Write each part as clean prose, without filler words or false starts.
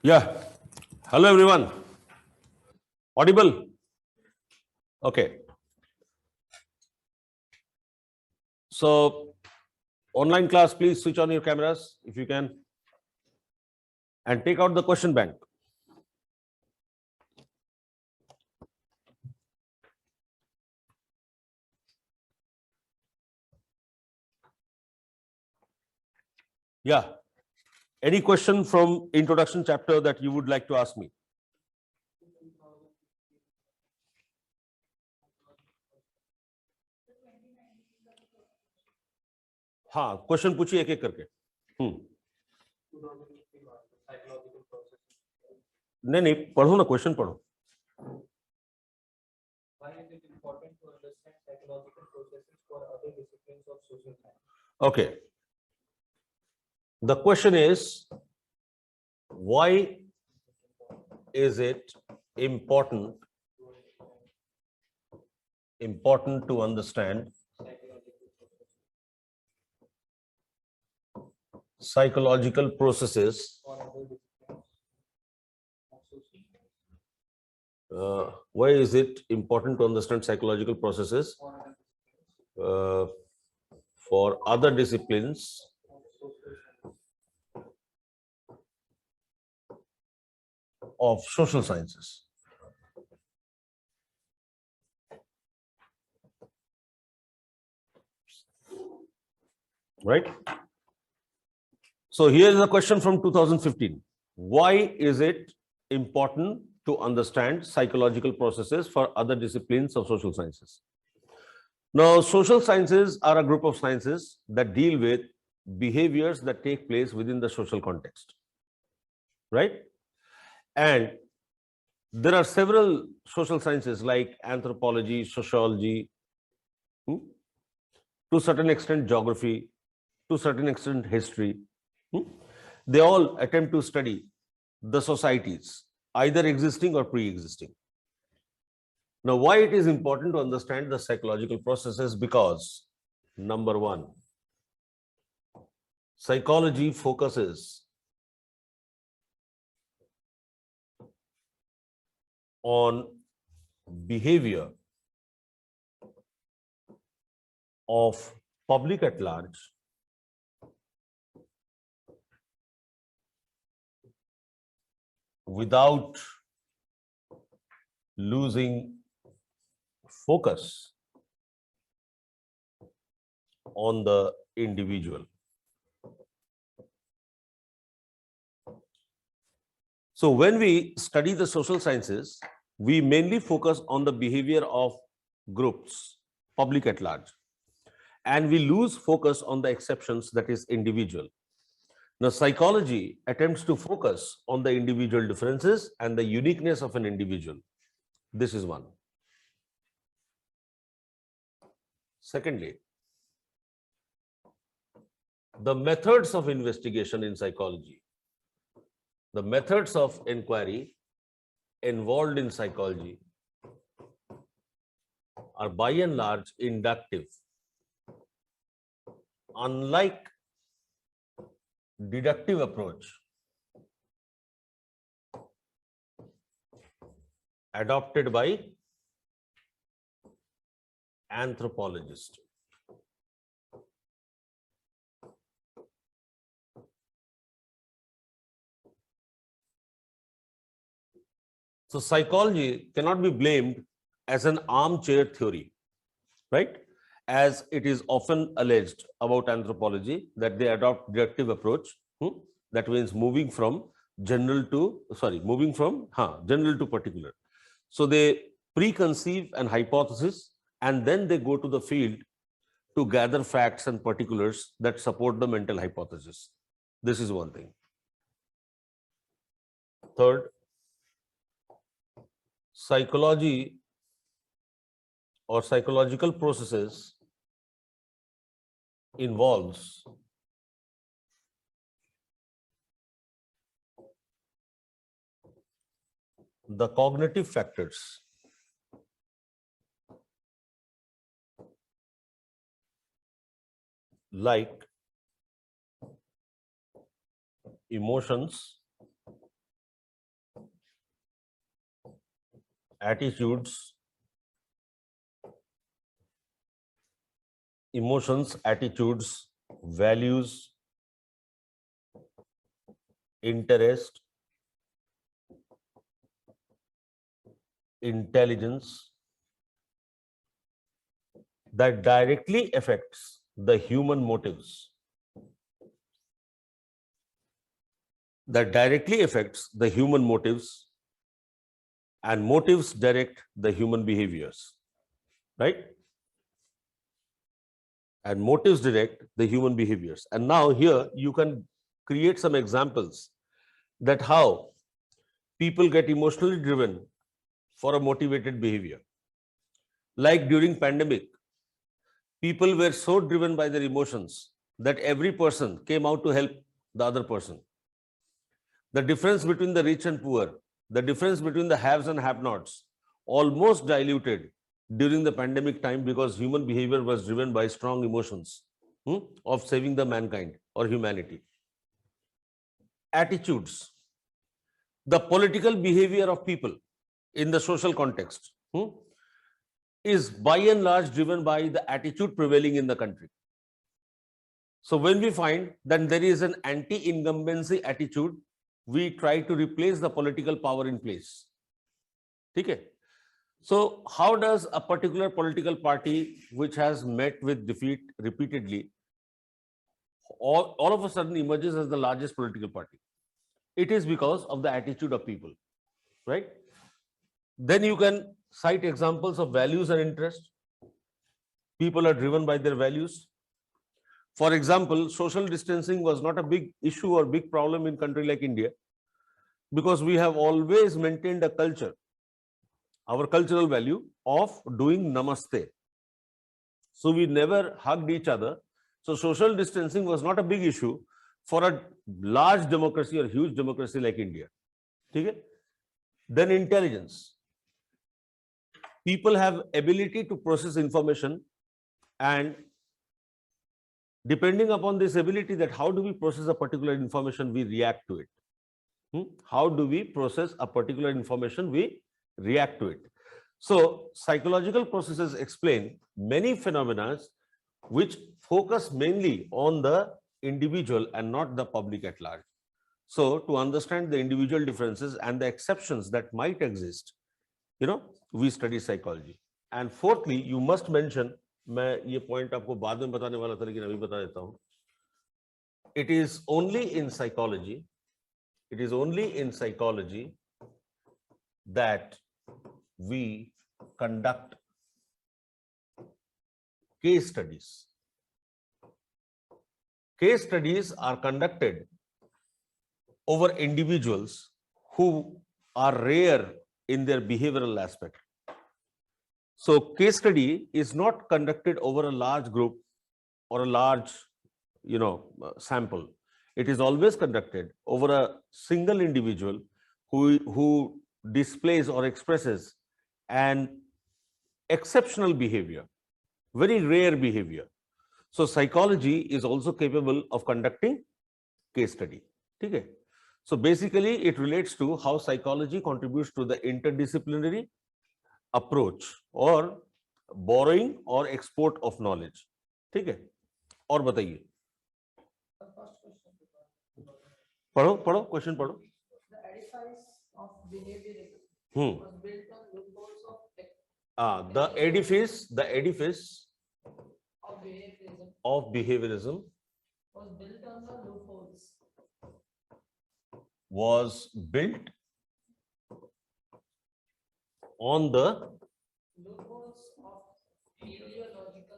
Yeah. Hello, everyone. Audible? Okay. So, online class, please switch on your cameras if you can and take out the question bank. Yeah. Any question from introduction chapter that you would like to ask me? हाँ, question पूछिए एक एक करके. नहीं नहीं, पढ़ो ना, question पढ़ो. Why is it important to understand psychological processes for other disciplines of social science? Okay. The question is, why is it important to understand psychological processes? For other disciplines of social science. Why is it important to understand psychological processes for other disciplines of social sciences? Right? So here is a question from 2015. Why is it important to understand psychological processes for other disciplines of social sciences? Now, social sciences are a group of sciences that deal with behaviors that take place within the social context, right? And there are several social sciences like anthropology, sociology, to a certain extent geography, to a certain extent history. They all attempt to study the societies, either existing or pre-existing. Now, why it is important to understand the psychological processes? Because, number one, psychology focuses on behavior of public at large without losing focus on the individual. So when we study the social sciences, we mainly focus on the behavior of groups, public at large, and we lose focus on the exceptions, that is individual. Now, psychology attempts to focus on the individual differences and the uniqueness of an individual. This is one. Secondly, the methods of investigation in psychology, the methods of inquiry involved in psychology are by and large inductive. Unlike deductive approach adopted by anthropologists. So psychology cannot be blamed as an armchair theory, right? As it is often alleged about anthropology that they adopt deductive approach. That means moving from general to general to particular. So they preconceive an hypothesis and then they go to the field to gather facts and particulars that support the mental hypothesis. This is one thing. Third, psychology or psychological processes involves the cognitive factors like emotions, attitudes, emotions, attitudes, values, interest, intelligence that directly affects the human motives. That directly affects the human motives, and motives direct the human behaviors, right? And motives direct the human behaviors. And now here you can create some examples that how people get emotionally driven for a motivated behavior. Like during pandemic, people were so driven by their emotions that every person came out to help the other person. The difference between the rich and poor, the difference between the haves and have-nots almost diluted during the pandemic time because human behavior was driven by strong emotions of saving the mankind or humanity. Attitudes, the political behavior of people in the social context is by and large driven by the attitude prevailing in the country. So when we find that there is an anti-incumbency attitude, we try to replace the political power in place. Okay. So how does a particular political party which has met with defeat repeatedly all of a sudden emerges as the largest political party? It is because of the attitude of people, right? Then you can cite examples of values and interest. People are driven by their values. For example, social distancing was not a big issue or big problem in country like India because we have always maintained a culture, our cultural value of doing namaste. So we never hugged each other. So social distancing was not a big issue for a large democracy or huge democracy like India. Okay? Then intelligence. People have ability to process information, and depending upon this ability, that how do we process a particular information, we react to it. How do we process a particular information, we react to it. So psychological processes explain many phenomena which focus mainly on the individual and not the public at large. So to understand the individual differences and the exceptions that might exist, we study psychology. And fourthly, you must mention, मैं ये point आपको बाद में बताने वाला था लेकिन अभी बता देता हूँ. It is only in psychology that we conduct case studies. Case studies are conducted over individuals who are rare in their behavioral aspect. So case study is not conducted over a large group or a large, sample. It is always conducted over a single individual who displays or expresses an exceptional behavior, very rare behavior. So psychology is also capable of conducting case study. Okay? So basically it relates to how psychology contributes to the interdisciplinary approach or borrowing or export of knowledge. ठीक है? और बताइए. पढ़ो question पढ़ो. The edifice of behaviorism was built on loopholes of the edifice of behaviorism was built on the loopholes was built on the loopholes of teleological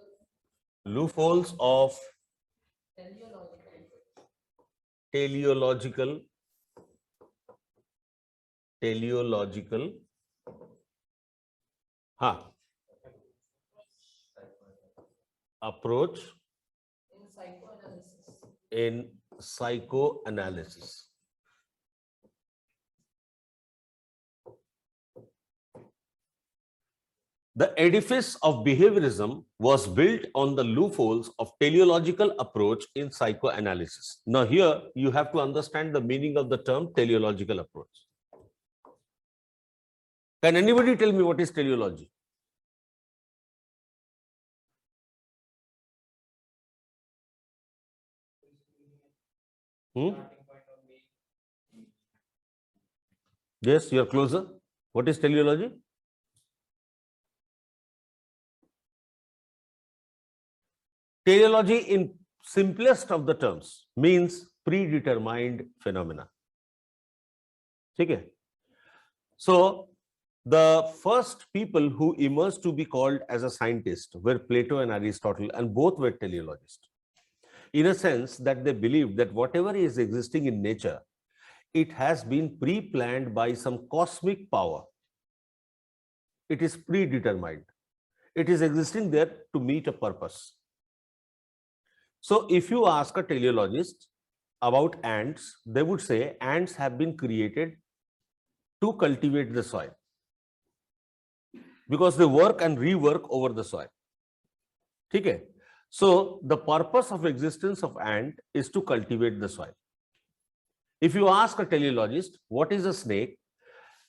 approach in psychoanalysis. The edifice of behaviorism was built on the loopholes of teleological approach in psychoanalysis. Now here you have to understand the meaning of the term teleological approach. Can anybody tell me what is teleology? Starting point of being. Yes, you are closer. What is teleology? Teleology, in simplest of the terms, means predetermined phenomena. Okay. So the first people who emerged to be called as a scientist were Plato and Aristotle, and both were teleologists. In a sense that they believed that whatever is existing in nature, it has been pre-planned by some cosmic power. It is predetermined. It is existing there to meet a purpose. So if you ask a teleologist about ants, they would say ants have been created to cultivate the soil because they work and rework over the soil. Okay? So the purpose of existence of ant is to cultivate the soil. If you ask a teleologist what is a snake,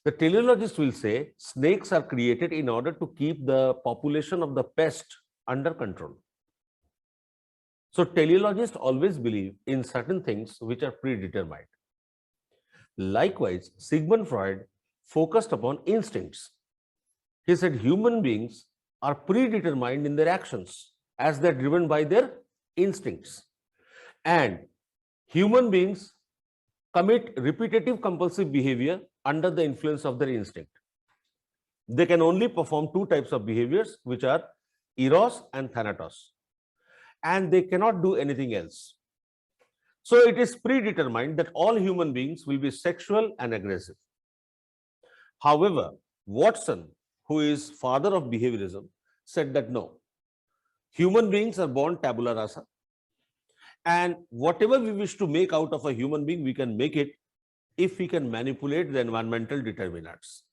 the teleologist will say snakes are created in order to keep the population of the pest under control. So teleologists always believe in certain things which are predetermined. Likewise, Sigmund Freud focused upon instincts. He said human beings are predetermined in their actions as they're driven by their instincts. And human beings commit repetitive compulsive behavior under the influence of their instinct. They can only perform two types of behaviors, which are eros and thanatos. And they cannot do anything else. So it is predetermined that all human beings will be sexual and aggressive. However, Watson, who is father of behaviorism, said that no, human beings are born tabula rasa, and whatever we wish to make out of a human being, we can make it if we can manipulate the environmental determinants.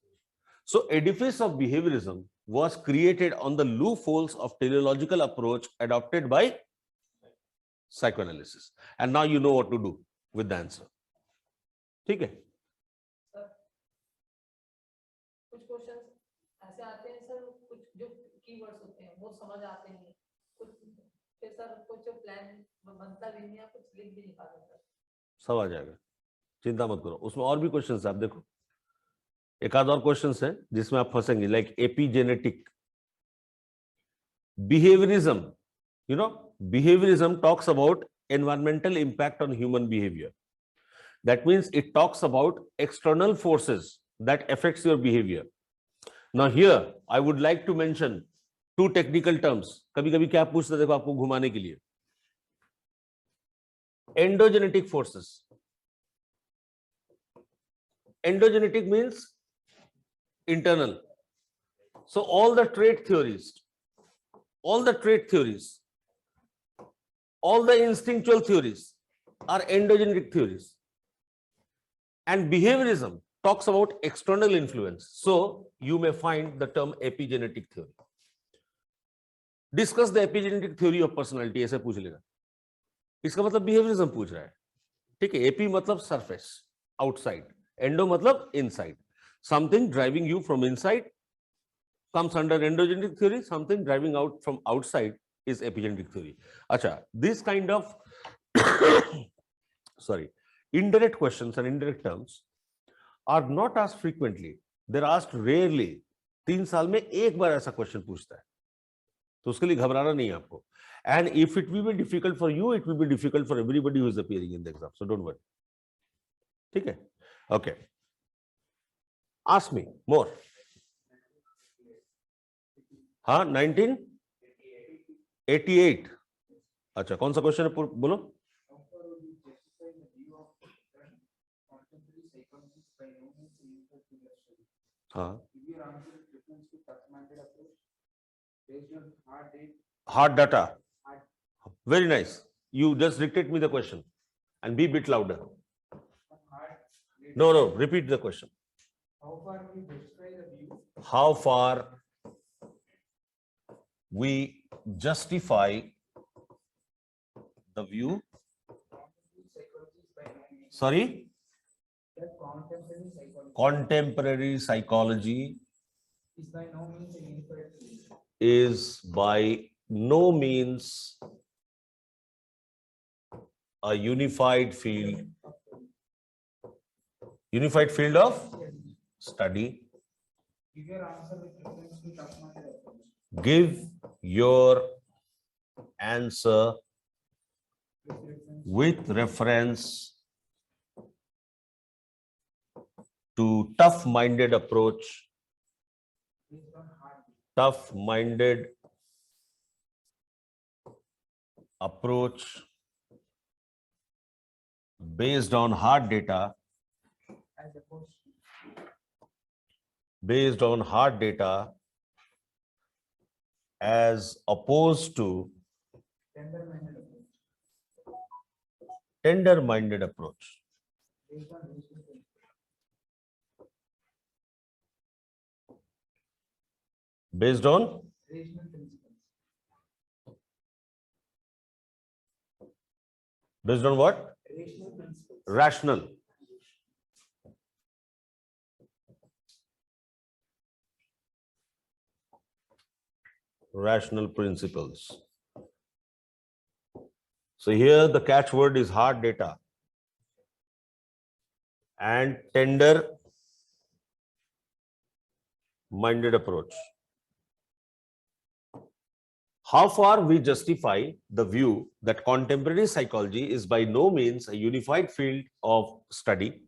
So edifice of behaviorism was created on the loopholes of teleological approach adopted by psychoanalysis. And now you know what to do with the answer. Okay? Sir कुछ questions ऐसे आते हैं sir, कुछ जो keywords होते हैं वो समझ आते नहीं, कुछ फिर सर कुछ प्लान बनता भी नहीं है, कुछ लिख भी नहीं पाते सर। सब आ जाएगा, चिंता मत करो। उसमें और भी क्वेश्चंस है, आप देखो एक आध और क्वेश्चंस है जिसमें आप फंसेंगे, like epigenetic behaviorism. You know, behaviorism talks about environmental impact on human behavior. That means it talks about external forces that affects your behavior. Now here I would like to mention two technical terms. कभी कभी क्या पूछते हैं, देखो आपको घुमाने के लिए, endogenetic forces. Endogenetic means internal. So all the trait theories, all the instinctual theories are endogenetic theories. And behaviorism talks about external influence. So you may find the term epigenetic theory. Discuss the epigenetic theory of personality, ऐसे पूछ लेगा। इसका मतलब behaviorism पूछ रहा है, ठीक है? एपी मतलब surface, outside. Endo मतलब inside. Something driving you from inside comes under endogenetic theory. Something driving out from outside is epigenetic theory. Acha, this kind of sorry, indirect questions and indirect terms are not asked frequently. They're asked rarely. 3 साल में एक बार ऐसा question पूछता है, तो उसके लिए घबराना नहीं है आपको. And if it will be difficult for you, it will be difficult for everybody who is appearing in the exam. So don't worry. ठीक है? Okay. Ask me more. हाँ, 1988. अच्छा, कौन सा क्वेश्चन है, बोलो. हाँ, hard data. Very nice. You just dictate me the question and be a bit louder. No, repeat the question. How far we justify the view? Sorry? Contemporary psychology is by no means a unified field of study. Give your answer with reference to tough-minded approach based on hard data as opposed to tender-minded approach. Based on what? Rational. Rational principles. So here the catchword is hard data and tender-minded approach. How far we justify the view that contemporary psychology is by no means a unified field of study?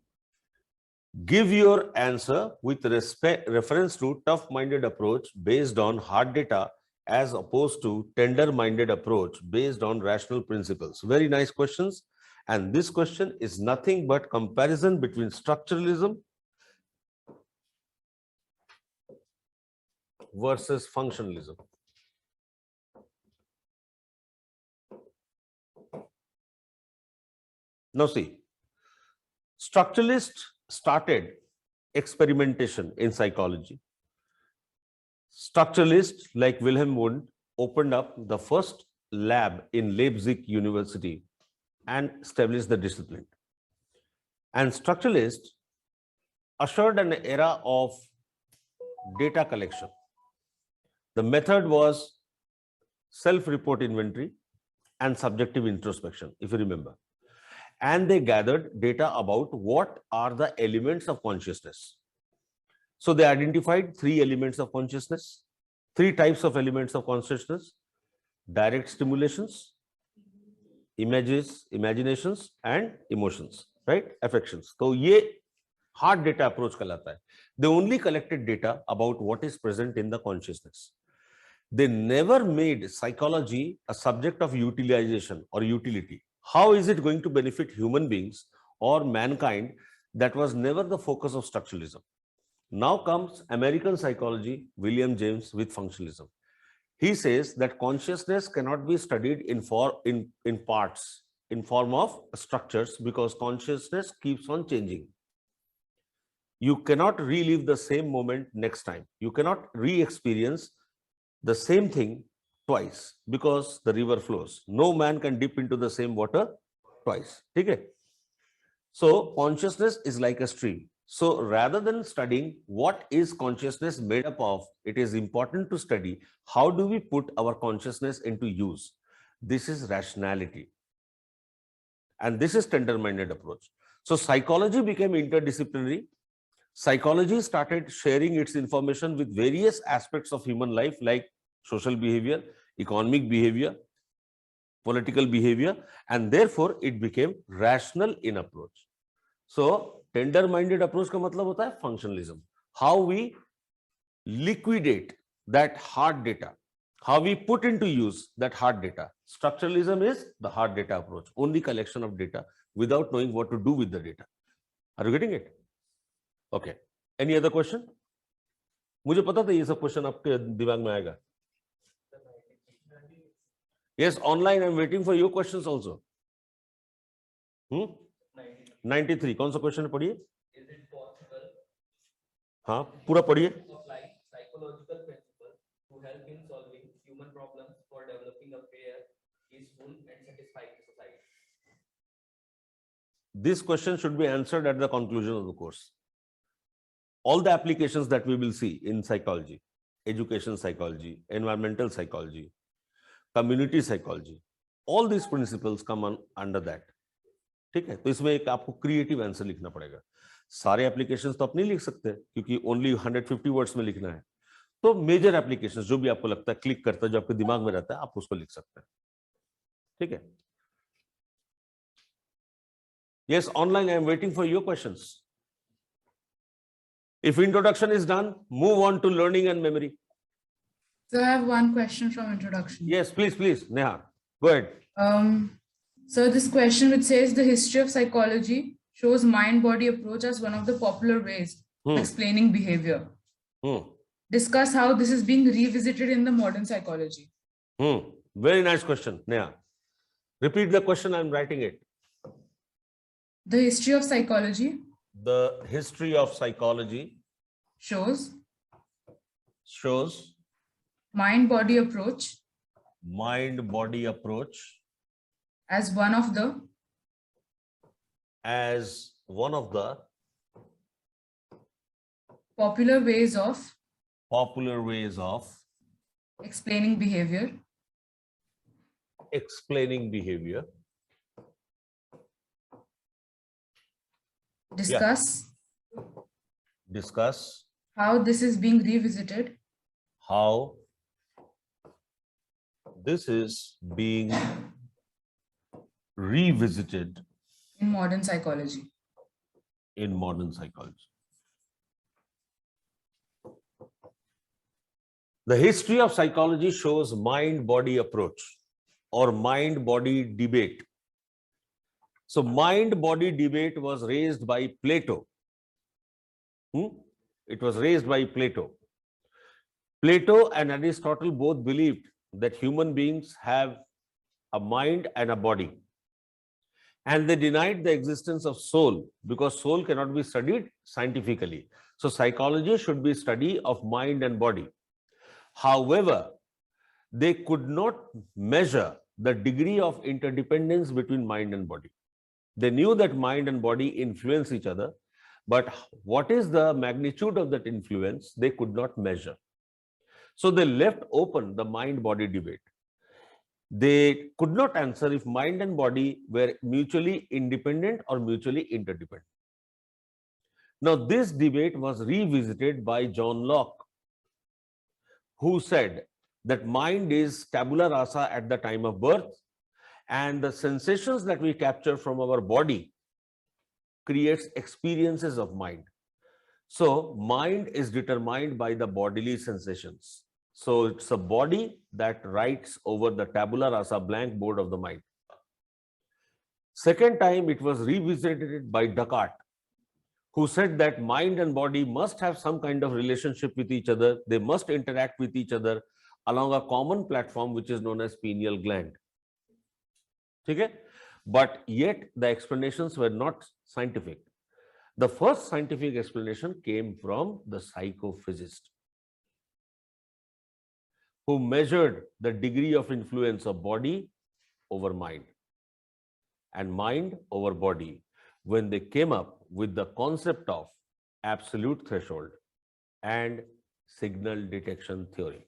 Give your answer with reference to tough-minded approach based on hard data as opposed to tender-minded approach based on rational principles. Very nice questions. And this question is nothing but comparison between structuralism versus functionalism. Now see, structuralists started experimentation in psychology. Structuralists like Wilhelm Wundt opened up the first lab in Leipzig University and established the discipline. And structuralists ushered an era of data collection. The method was self-report inventory and subjective introspection, if you remember. And they gathered data about what are the elements of consciousness. So they identified 3 elements of consciousness, 3 types of elements of consciousness: direct stimulations, images, imaginations, and emotions, right? Affections. So ये hard data approach कहलाता है. They only collected data about what is present in the consciousness. They never made psychology a subject of utilization or utility. How is it going to benefit human beings or mankind? That was never the focus of structuralism. Now comes American psychology, William James, with functionalism. He says that consciousness cannot be studied in parts, in form of structures, because consciousness keeps on changing. You cannot relive the same moment next time. You cannot re-experience the same thing twice because the river flows. No man can dip into the same water twice. Okay? So consciousness is like a stream. So rather than studying what is consciousness made up of, it is important to study how do we put our consciousness into use. This is rationality. And this is tender-minded approach. So psychology became interdisciplinary. Psychology started sharing its information with various aspects of human life like social behavior, economic behavior, political behavior, and therefore it became rational in approach. So tender-minded approach का मतलब होता है functionalism. How we liquidate that hard data, how we put into use that hard data. Structuralism is the hard data approach, only collection of data without knowing what to do with the data. Are you getting it? Okay. Any other question? मुझे पता था ये सब question आपके दिमाग में आएगा. Yes, online I'm waiting for your questions also. 93 कौन सा क्वेश्चन है पढ़िए. Is it possible? हाँ पूरा पढ़िए. Apply psychological principles to help in solving human problems for developing a fair, peaceful, and satisfied society. This question should be answered at the conclusion of the course. all the applications that we will see in psychology, education psychology, environmental psychology, community psychology, all these principles come under that. ठीक है, तो इसमें एक आपको creative answer लिखना पड़ेगा. सारे applications तो आप नहीं लिख सकते क्योंकि ओनली 150 वर्ड्स में लिखना है. तो मेजर एप्लीकेशंस जो भी आपको लगता है क्लिक करता है, जो आपके दिमाग में रहता है, आप उसको लिख सकते हैं. ठीक है. Yes, online I am waiting for your questions. If introduction is done, move on to learning and memory. So I have one question from introduction. Yes, please, Neha, go ahead. So this question which says the history of psychology shows mind-body approach as one of the popular ways of explaining behavior. Discuss how this is being revisited in the modern psychology. Very nice question, Neha. Repeat the question, I'm writing it. The history of psychology. The history of psychology shows mind-body approach as one of the popular ways of explaining behavior. Discuss how this is being revisited in modern psychology. The history of psychology shows mind-body approach or mind-body debate. So mind-body debate was raised by Plato. It was raised by Plato. Plato and Aristotle both believed that human beings have a mind and a body. And they denied the existence of soul because soul cannot be studied scientifically. So psychology should be study of mind and body. However, they could not measure the degree of interdependence between mind and body. They knew that mind and body influence each other, but what is the magnitude of that influence, they could not measure. So they left open the mind-body debate. They could not answer if mind and body were mutually independent or mutually interdependent. Now, this debate was revisited by John Locke, who said that mind is tabula rasa at the time of birth, and the sensations that we capture from our body creates experiences of mind. So mind is determined by the bodily sensations. So it's a body that writes over the tabula rasa blank board of the mind. Second time it was revisited by Descartes, who said that mind and body must have some kind of relationship with each other. They must interact with each other along a common platform which is known as pineal gland. Okay? But yet the explanations were not scientific. The first scientific explanation came from the psychophysicist, who measured the degree of influence of body over mind and mind over body when they came up with the concept of absolute threshold and signal detection theory.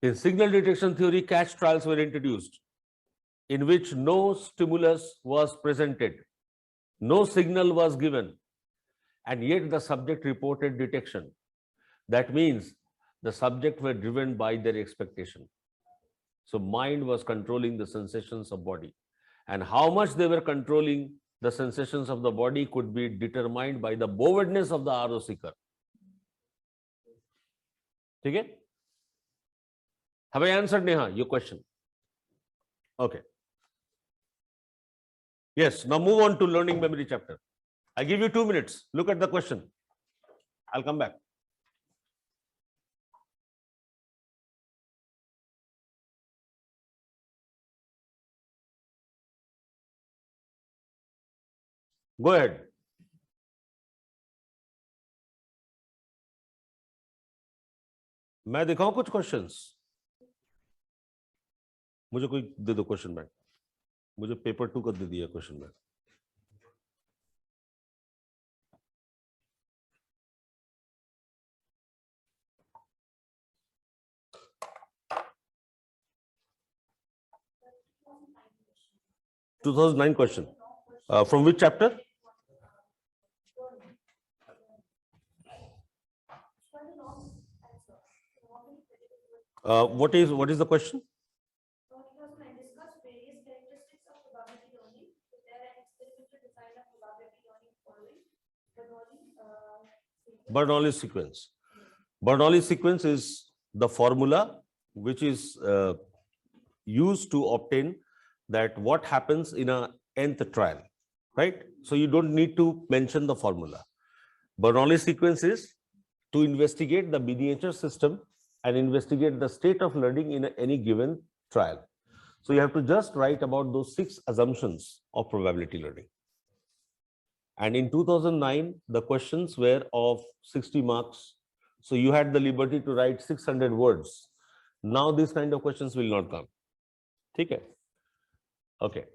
In signal detection theory, catch trials were introduced in which no stimulus was presented, no signal was given, and yet the subject reported detection. That means the subject were driven by their expectation. So mind was controlling the sensations of body, and how much they were controlling the sensations of the body could be determined by the boldness of the arrow seeker. Okay? Have I answered, Neha, your question? Okay. Yes, now move on to learning memory chapter. I give you 2 minutes. Look at the question. I'll come back. Go ahead. मैं दिखाऊं कुछ questions? मुझे कोई दे दो question bank. मुझे paper 2 का दे दिया question bank. 2009 question. From which chapter? What is the question? Bernoulli sequence. Bernoulli sequence is the formula which is used to obtain that what happens in a nth trial, right? So you don't need to mention the formula. Bernoulli sequence is to investigate the miniature system and investigate the state of learning in any given trial. So you have to just write about those 6 assumptions of probability learning. And in 2009, the questions were of 60 marks. So you had the liberty to write 600 words. Now these kind of questions will not come. Okay. Okay.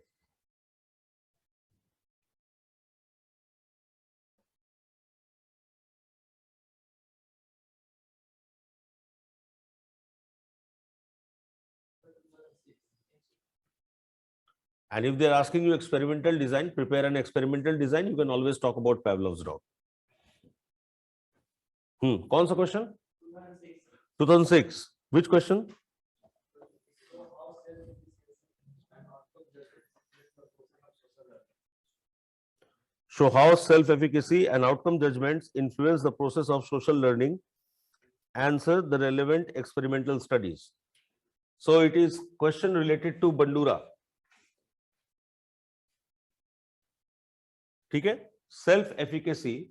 And if they're asking you experimental design, prepare an experimental design, you can always talk about Pavlov's dog. कौन सा question? 2006. Which question? Show how self-efficacy and outcome judgments influence the process of social learning. Answer the relevant experimental studies. So it is question related to Bandura. ठीक है? Self-efficacy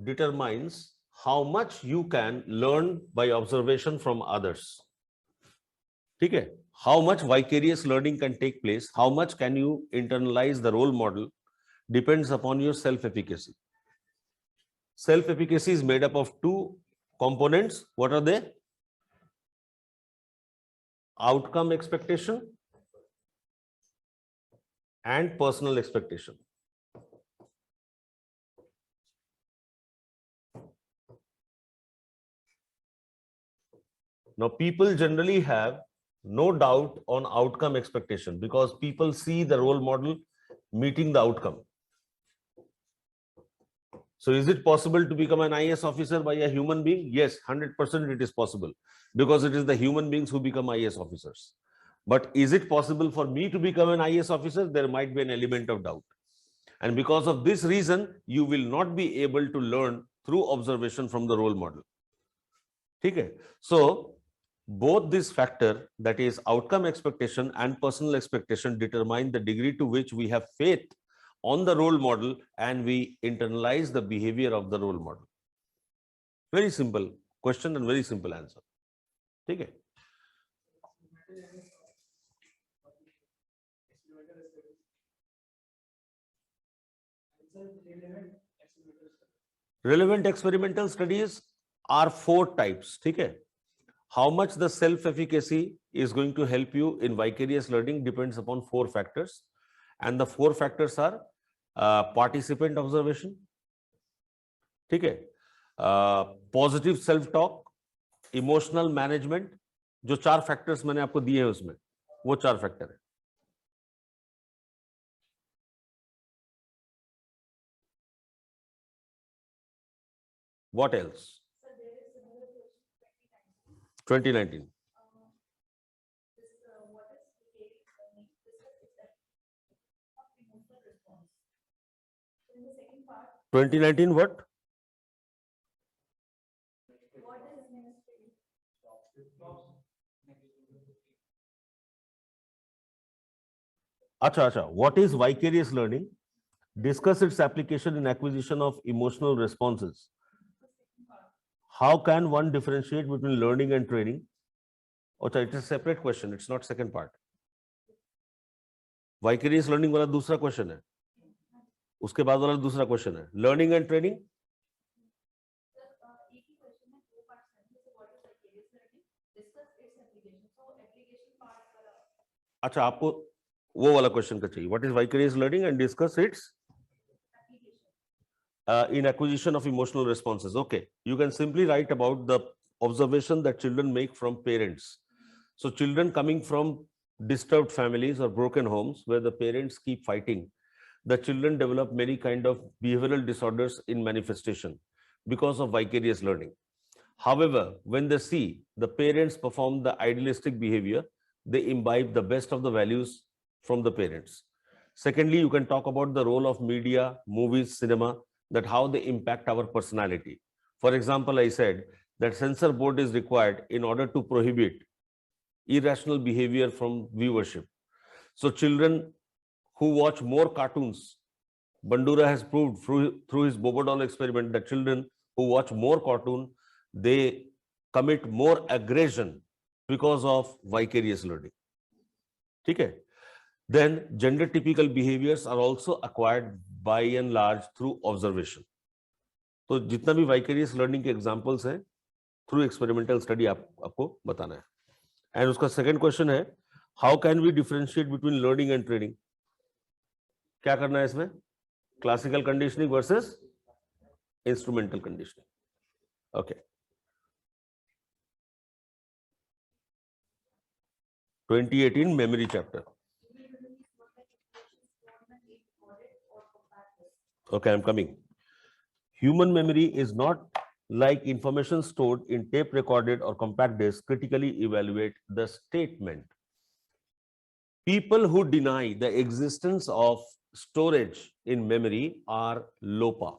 determines how much you can learn by observation from others. ठीक है? How much vicarious learning can take place, how much can you internalize the role model depends upon your self-efficacy. Self-efficacy is made up of 2 components. What are they? Outcome expectation and personal expectation. Now, people generally have no doubt on outcome expectation because people see the role model meeting the outcome. So is it possible to become an IAS officer by a human being? Yes, 100% it is possible because it is the human beings who become IAS officers. But is it possible for me to become an IAS officer? There might be an element of doubt. And because of this reason, you will not be able to learn through observation from the role model. Okay? So both this factor, that is outcome expectation and personal expectation, determine the degree to which we have faith on the role model and we internalize the behavior of the role model. Very simple question and very simple answer. Okay? Relevant experimental studies are 4 types. Okay? How much the self-efficacy is going to help you in vicarious learning depends upon 4 factors. And the 4 factors are participant observation, okay, positive self-talk, emotional management. जो 4 factors मैंने आपको दिए हैं उसमें, वो 4 factor है. What else? 2019. 2019 what? Acha. What is vicarious learning? Discuss its application in acquisition of emotional responses. How can one differentiate between learning and training? Acha, it is a separate question. It's not second part. Vicarious learning वाला दूसरा question है. उसके बाद वाला दूसरा question है learning and training. अच्छा, आपको वो वाला क्वेश्चन का चाहिए. What is vicarious learning and discuss its in acquisition of emotional responses. Okay, you can simply write about the observation that children make from parents. So children coming from disturbed families or broken homes where the parents keep fighting, the children develop many kind of behavioral disorders in manifestation because of vicarious learning. However, when they see the parents perform the idealistic behavior, they imbibe the best of the values from the parents. Secondly, you can talk about the role of media, movies, cinema, that how they impact our personality. For example, I said that censor board is required in order to prohibit irrational behavior from viewership. So children who watch more cartoons, Bandura has proved through his Bobodol experiment that children who watch more cartoon, they commit more aggression because of vicarious learning. Okay? Then gender typical behaviors are also acquired by and large through observation. तो जितना भी vicarious learning के examples हैं, through experimental study आपको बताना है. And उसका second question है, how can we differentiate between learning and training? क्या करना है इसमें? Classical conditioning versus instrumental conditioning. Okay. 2018 memory chapter. Okay, I'm coming. Human memory is not like information stored in tape recorded or compact disc. Critically evaluate the statement. People who deny the existence of storage in memory are LOPA,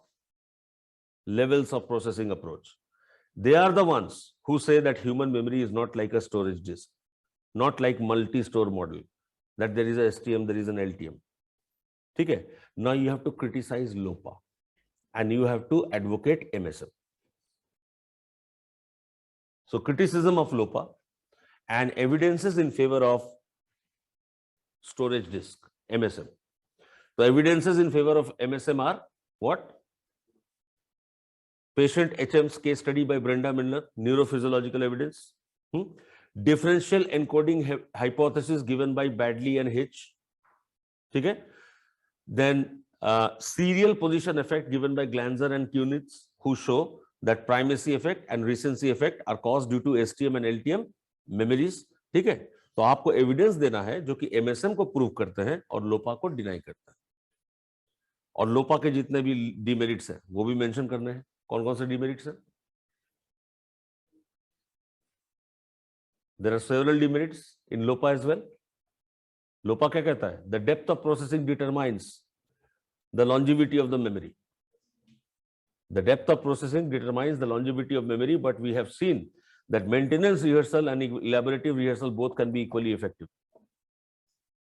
levels of processing approach. They are the ones who say that human memory is not like a storage disk, not like multi-store model, that there is a STM, there is an LTM. Okay? Now you have to criticize LOPA and you have to advocate MSM. So criticism of LOPA and evidences in favor of storage disk, MSM. The evidences in favor of MSM are what? Patient HM's case study by Brenda Milner, neurophysiological evidence. Differential encoding hypothesis given by Badley and Hitch. Okay? Then serial position effect given by Glanzer and Kunitz, who show that primacy effect and recency effect are caused due to STM and LTM memories. ठीक है? तो आपको evidence देना है जो कि MSM को prove करते हैं और लोपा को डिनाई करते हैं. और लोपा के जितने भी डिमेरिट्स हैं वो भी मेंशन करने हैं. कौन कौन से डिमेरिट्स हैं? There are several demerits in LOPA as well. LOPA क्या कहता है? The depth of processing determines the longevity of the memory. The depth of processing determines the longevity of memory, but we have seen that maintenance rehearsal and elaborative rehearsal both can be equally effective.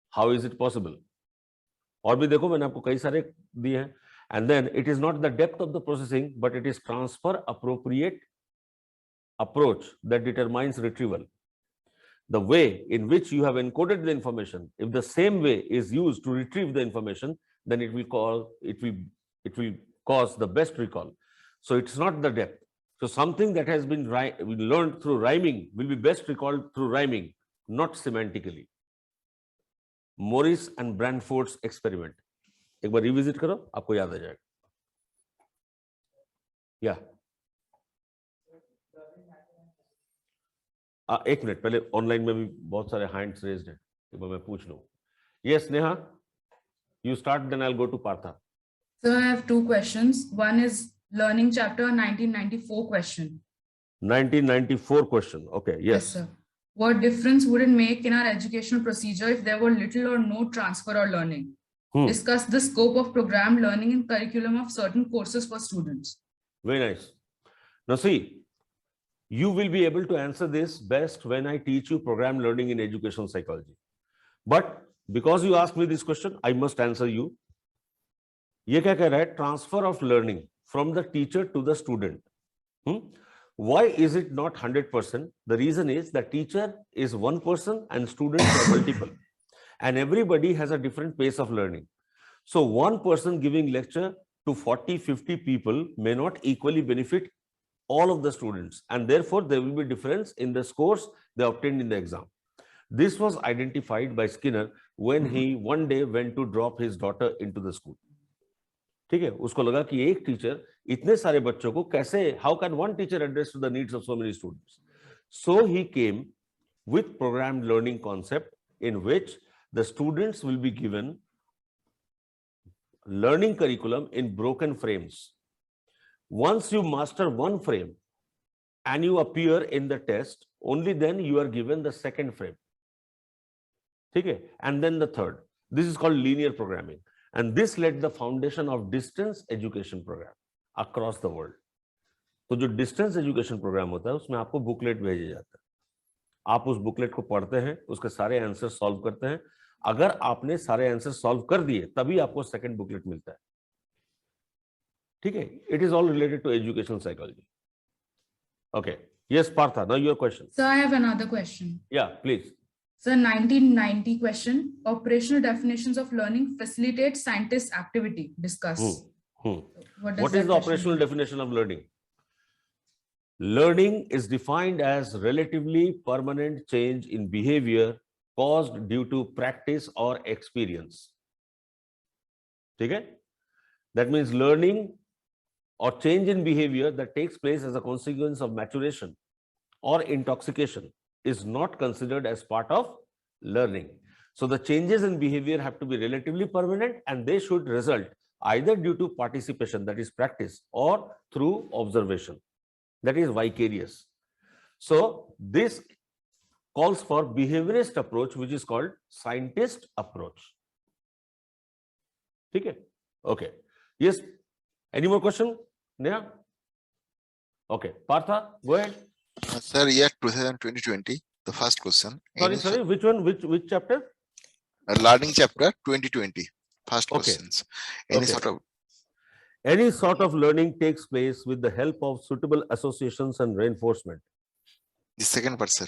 How is it possible? और भी देखो मैंने आपको कई सारे दिए हैं. And then it is not the depth of the processing, but it is transfer appropriate approach that determines retrieval. The way in which you have encoded the information, if the same way is used to retrieve the information, then it will cause the best recall. So it's not the depth. So something that has been learned through rhyming will be best recalled through rhyming, not semantically. Morris and Branford's experiment. एक बार revisit करो, आपको याद आ जाएगा. या एक minute पहले online में भी बहुत सारे हैंड्स रेज्ड हैं, एक बार मैं पूछ लूं. Yes Neha, you start, then I'll go to Partha. So I have two questions. One is learning chapter 1994 question. 1994 question. Okay, yes. Sir. What difference would it make in our educational procedure if there were little or no transfer or learning? Discuss the scope of program learning and curriculum of certain courses for students. Very nice. Now see, you will be able to answer this best when I teach you program learning in educational psychology. But because you asked me this question, I must answer you. ये क्या कह रहा है? Transfer of learning from the teacher to the student. Why is it not 100%? The reason is that teacher is one person and students are multiple. And everybody has a different pace of learning. So one person giving lecture to 40, 50 people may not equally benefit all of the students. And therefore, there will be difference in the scores they obtained in the exam. This was identified by Skinner when he one day went to drop his daughter into the school. ठीक है, उसको लगा कि एक teacher इतने सारे बच्चों को कैसे, how can one teacher address to the needs of so many students. So he came with programmed learning concept in which the students will be given learning curriculum in broken frames. Once you master one frame and you appear in the test, only then you are given the second frame. Okay? And then the third. This is called linear programming. And this laid the foundation of distance education program across the world. तो जो distance education programme होता है उसमें आपको booklet भेजा जाता है, आप उस बुकलेट को पढ़ते हैं, उसके सारे आंसर सॉल्व करते हैं. अगर आपने सारे आंसर सॉल्व कर दिए तभी आपको सेकंड बुकलेट मिलता है. ठीक है, it is all related to educational psychology. Okay, yes Partha, now your question. So I have another question. Yeah please. So 1990 question, operational definitions of learning facilitate scientist activity. Discuss. What does is that the question operational mean? definition of learning? Learning is defined as relatively permanent change in behavior caused due to practice or experience. ठीक है? That means learning or change in behavior that takes place as a consequence of maturation or intoxication is not considered as part of learning. So the changes in behavior have to be relatively permanent and they should result either due to participation, that is practice, or through observation, that is vicarious. So this calls for behaviorist approach, which is called scientist approach. ठीक है? Okay. Yes. Any more question? Neha? Okay. Partha, go ahead. Sir, year 2020, the first question. Sorry, which one? Which chapter? Learning chapter 2020, first Okay. questions. Any Okay. sort of Any sort of learning takes place with the help of suitable associations and reinforcement. the second part, sir.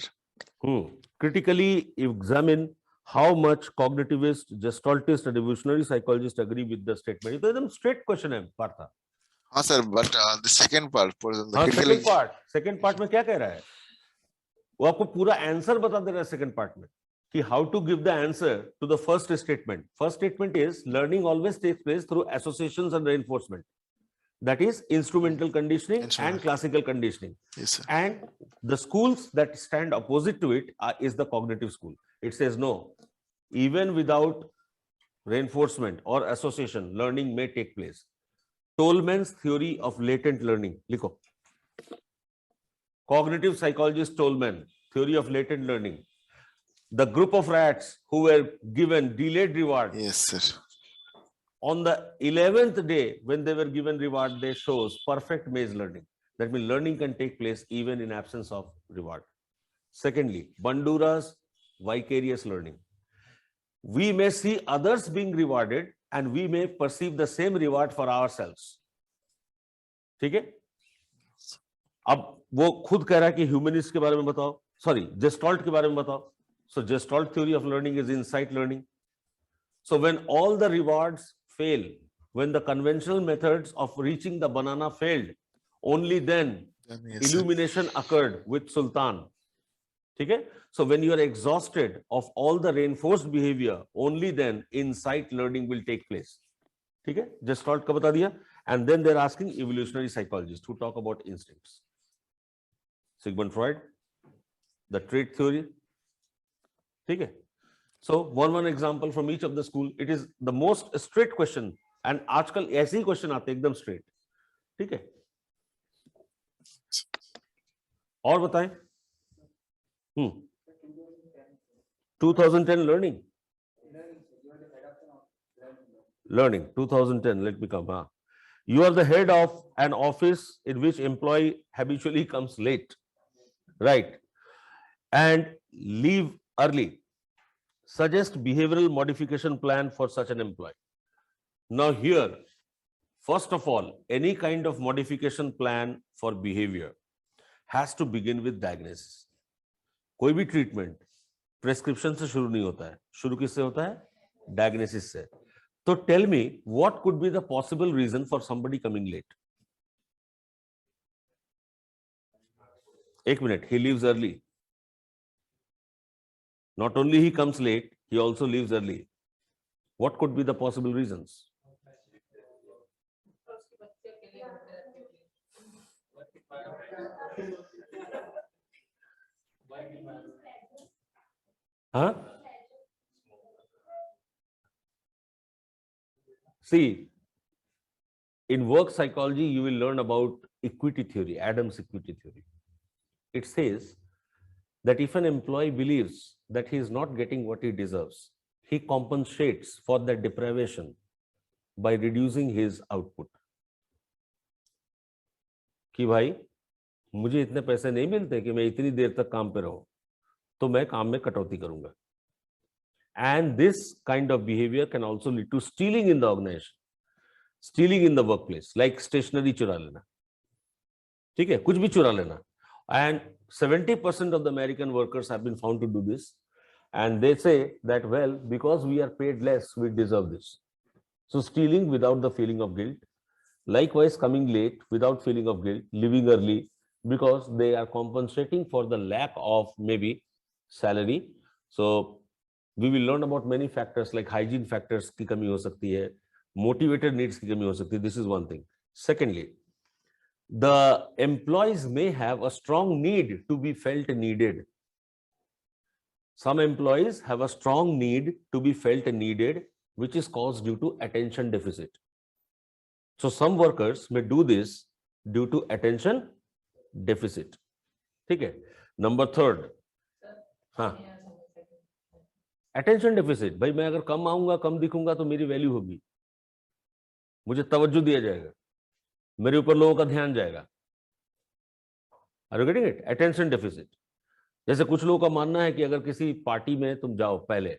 Critically examine how much cognitivist, gestaltist, and evolutionary psychologists agree with the statement. तो एकदम straight question है पार्था. हाँ sir, but the second part, for the हाँ, critical second part में क्या कह रहा है? वो आपको पूरा आंसर बता दे रहा है second part में कि how to give the answer to the first statement. First statement is learning always takes place through associations and reinforcement. That is instrumental conditioning and classical conditioning. Yes, sir. And the schools that stand opposite to it is the cognitive school. It says no, even without reinforcement or association, learning may take place. Tolman's theory of latent learning. Likho. Cognitive psychologist Tolman, theory of latent learning. The group of rats who were given delayed reward. Yes, sir. On the 11th day, when they were given reward, they shows perfect maze learning. That means learning can take place even in absence of reward. Secondly, Bandura's vicarious learning. We may see others being rewarded and we may perceive the same reward for ourselves. ठीक है? अब वो खुद कह रहा है कि humanist के बारे में बताओ, सॉरी जेस्टॉल्ट के बारे में बताओ. So Gestalt theory of learning is insight learning. So when all the rewards fail, when the conventional methods of reaching the banana failed, only then Yes, illumination occurred with Sultan. Okay? So when you are exhausted of all the reinforced behavior, only then insight learning will take place. Okay? Gestalt ka bata diya. And then they're asking evolutionary psychologists who talk about instincts. Sigmund Freud, the trait theory. Okay? So one example from each of the school. It is the most straight question. And आजकल ऐसे ही question आते हैं एकदम straight. ठीक है? और बताएं. 2010 learning. 2010. Let me come. You are the head of an office in which employee habitually comes late, right? And leave early. Suggest behavioral modification plan for such an employee. Now here, first of all, any kind of modification plan for behavior has to begin with diagnosis. कोई भी treatment prescription से शुरू नहीं होता है, शुरू किससे होता है? डायग्नोसिस से. तो tell me what could be the possible reason for somebody coming late. एक minute. He leaves early. Not only he comes late, he also leaves early. What could be the possible reasons? Huh? See, in work psychology, you will learn about equity theory, Adam's equity theory. It says that if an employee believes that he is not getting what he deserves, he compensates for that deprivation by reducing his output. कि भाई मुझे इतने पैसे नहीं मिलते कि मैं इतनी देर तक काम पे रहूं, तो मैं काम में कटौती करूंगा. And this kind of behavior can also lead to stealing in the organization, stealing in the workplace, like stationery चुरा लेना. ठीक है, कुछ भी चुरा लेना. And 70% of the American workers have been found to do this. And they say that, well, because we are paid less, we deserve this. So stealing without the feeling of guilt. Likewise, coming late without feeling of guilt, leaving early because they are compensating for the lack of maybe salary. So we will learn about many factors like hygiene factors की कमी हो सकती है, motivated needs की कमी हो सकती है. This is one thing. Secondly, the employees may have a strong need to be felt needed. Some employees have a strong need to be felt needed, which is caused due to attention deficit. So some workers may do this due to attention deficit. ठीक है. Number third, हाँ, attention deficit. भाई मैं अगर कम आऊंगा, कम दिखूंगा तो मेरी value होगी, मुझे तवज्जो दिया जाएगा, मेरे ऊपर लोगों का ध्यान जाएगा. Are you getting it? Attention deficit. जैसे कुछ लोगों का मानना है कि अगर किसी पार्टी में तुम जाओ पहले,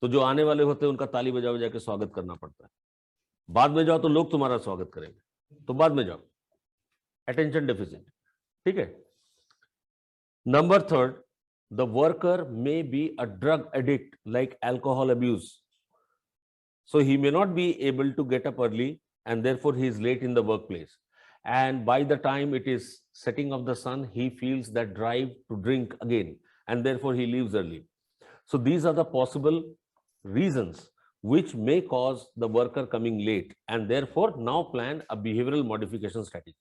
तो जो आने वाले होते हैं उनका ताली बजा बजा के स्वागत करना पड़ता है. बाद में जाओ तो लोग तुम्हारा स्वागत करेंगे, तो बाद में जाओ. Attention deficit. ठीक है. Number third, the worker may be a drug addict like alcohol abuse. So he may not be able to get up early and therefore he is late in the workplace. And by the time it is setting of the sun, he feels that drive to drink again and therefore he leaves early. So these are the possible reasons which may cause the worker coming late and therefore now plan a behavioral modification strategy.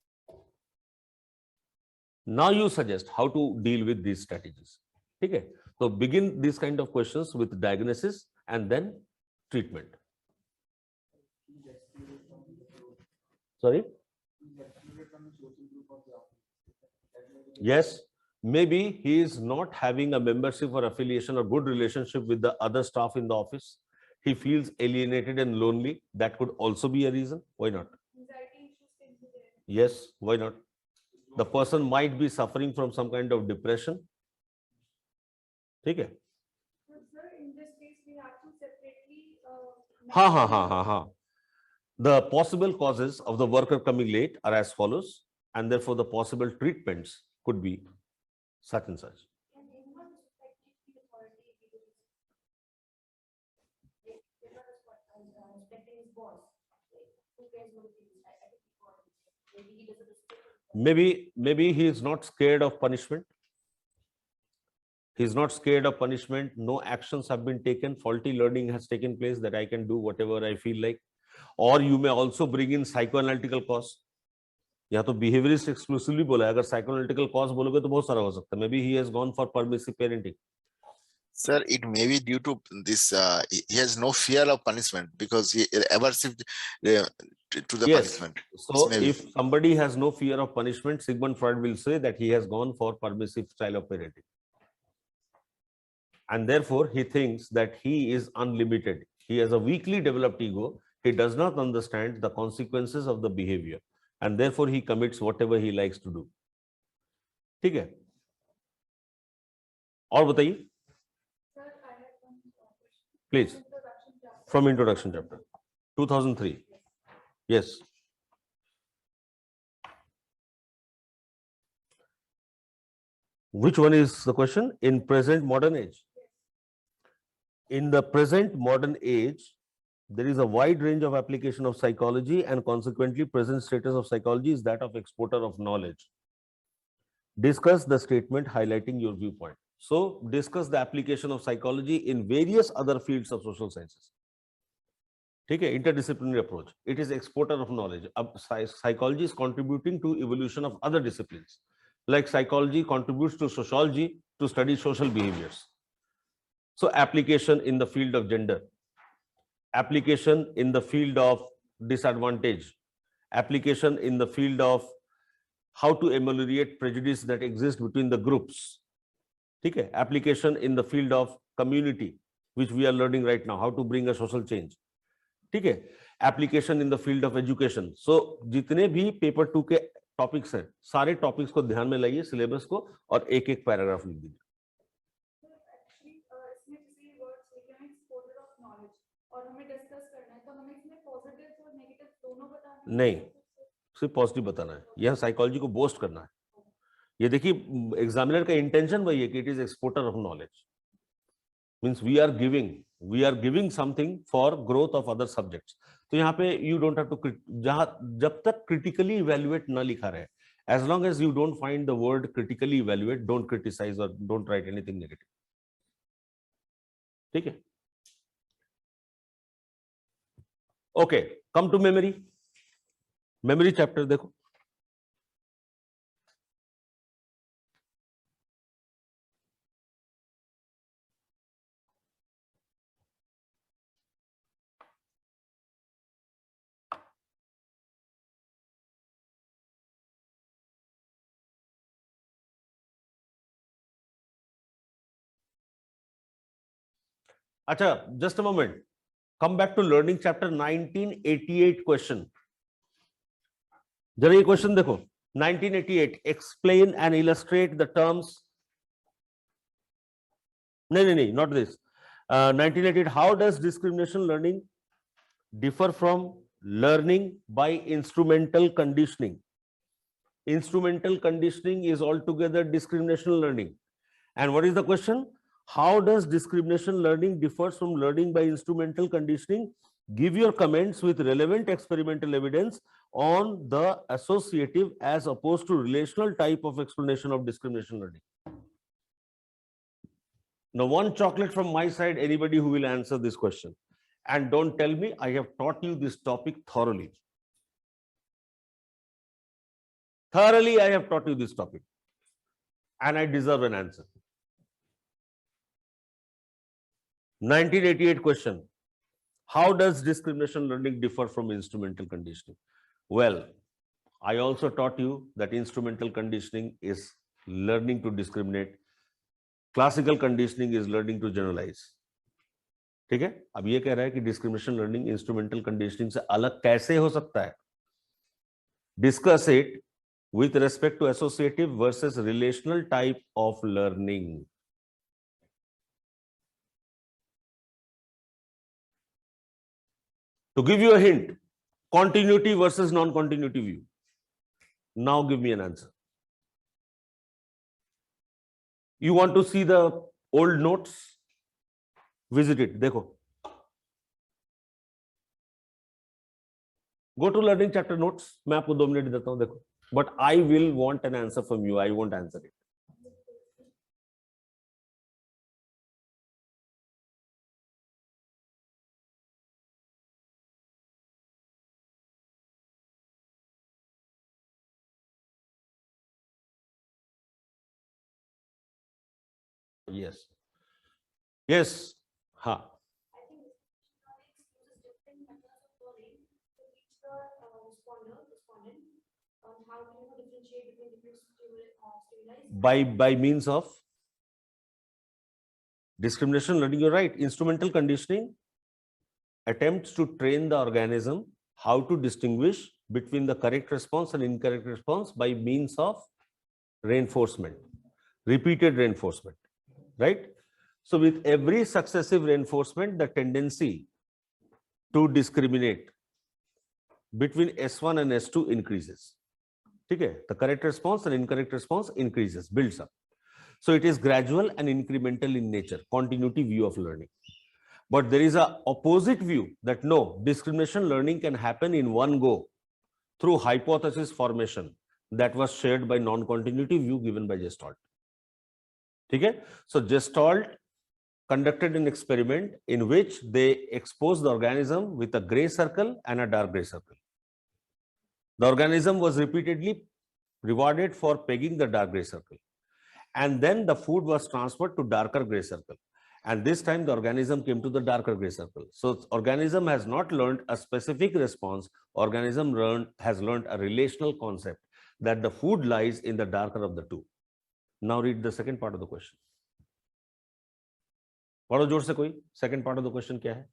Now you suggest how to deal with these strategies. Okay, so begin these kind of questions with diagnosis and then treatment. Sorry? Yes, maybe he is not having a membership or affiliation or good relationship with the other staff in the office. He feels alienated and lonely. That could also be a reason. Why not? Yes, why not? The person might be suffering from some kind of depression. Okay. Sir, in this case, we have to separately. The possible causes of the worker coming late are as follows, and therefore the possible treatments could be such and such. And in what respect did the authority give it? They were respecting his boss. Who cares what he is? I think maybe he doesn't respect. Maybe he is not scared of punishment. He is not scared of punishment. No actions have been taken. Faulty learning has taken place that I can do whatever I feel like. Or you may also bring in psychoanalytical cause. या तो behaviorist exclusively बोला है, अगर psychoanalytical cause बोलोगे तो बहुत सारा हो सकता है. Maybe he has gone for permissive parenting. Sir, it may be due to this, he has no fear of punishment because he aversive to the punishment. So if somebody has no fear of punishment, Sigmund Freud will say that he has gone for permissive style of parenting. And therefore, he thinks that he is unlimited. He has a weakly developed ego. He does not understand the consequences of the behavior. And therefore, he commits whatever he likes to do. ठीक है? और बताइए? Sir, I have one question. Please. From introduction chapter. 2003. Yes. Which one is the question? In present modern age. In the present modern age, there is a wide range of application of psychology, and consequently present status of psychology is that of exporter of knowledge. Discuss the statement highlighting your viewpoint. So discuss the application of psychology in various other fields of social sciences. ठीक है, interdisciplinary approach. It is exporter of knowledge. अब psychology is contributing to evolution of other disciplines. Like psychology contributes to sociology to study social behaviors. So application in the field of gender, application in the field of disadvantage, application in the field of how to ameliorate prejudice that exists between the groups. ठीक है, application in the field of community, which we are learning right now, how to bring a social change. ठीक है, application in the field of education. So जितने भी paper 2 के topics हैं, सारे topics को ध्यान में लाइए, सिलेबस को, और एक एक पैराग्राफ लिख दीजिए. इसमें किसी वर्ड्स लिखे हैं एक्सपोजर ऑफ नॉलेज और हमें डिस्कस करना है, तो हमें इसमें पॉजिटिव और नेगेटिव दोनों बताना है. नहीं, सिर्फ पॉजिटिव बताना है. यह साइकोलॉजी को बोस्ट करना है. ये देखिए, एग्जामिनर का इंटेंशन वही है कि it is exporter of knowledge. Means we are giving something for growth of other subjects. तो यहाँ पे यू डोंट हैव टू, जहां जब तक क्रिटिकली इवैल्यूएट ना लिखा रहे, as long as you don't find the word critically evaluate, don't criticize और डोंट राइट एनीथिंग नेगेटिव. ठीक है, okay. Come to memory. Memory chapter देखो. अच्छा, just a moment. Come back to learning chapter 1988 question. जरा ये question देखो. 1988, explain and illustrate the terms. नहीं, not this. 1988, how does discrimination learning differ from learning by instrumental conditioning? Instrumental conditioning is altogether discriminational learning. And what is the question? How does discrimination learning differs from learning by instrumental conditioning? Give your comments with relevant experimental evidence on the associative as opposed to relational type of explanation of discrimination learning. Now, one chocolate from my side, anybody who will answer this question. And don't tell me I have taught you this topic thoroughly. Thoroughly, I have taught you this topic. And I deserve an answer. 1988 question. How does discrimination learning differ from instrumental conditioning? Well, I also taught you that instrumental conditioning is learning to discriminate. Classical conditioning is learning to generalize. ठीक है, अब ये कह रहा है कि discrimination learning instrumental conditioning से अलग कैसे हो सकता है? Discuss it with respect to associative versus relational type of learning. To give you a hint, continuity versus non-continuity view. Now give me an answer. You want to see the old notes? Visit it. देखो. Go to learning chapter notes. मैं आपको 2 minute देता हूं, देखो. But I will want an answer from you. I won't answer it. Yes. Yes. Ha. I think this uses different methods of learning to teach the respondent on how to differentiate between different stimuli. By means of discrimination learning, you're right. Instrumental conditioning attempts to train the organism how to distinguish between the correct response and incorrect response by means of reinforcement, repeated reinforcement, right? So with every successive reinforcement, the tendency to discriminate between S1 and S2 increases. Okay, the correct response and incorrect response increases, builds up. So it is gradual and incremental in nature, continuity view of learning. But there is a opposite view that no, discrimination learning can happen in one go through hypothesis formation that was shared by non-continuity view given by Gestalt. Okay, so Gestalt conducted an experiment in which they exposed the organism with a gray circle and a dark gray circle. The organism was repeatedly rewarded for pegging the dark gray circle. And then the food was transferred to darker gray circle. And this time the organism came to the darker gray circle. So organism has not learned a specific response. Organism has learned a relational concept that the food lies in the darker of the two. Now read the second part of the question. पढ़ो जोर से कोई. Second part of the question क्या है?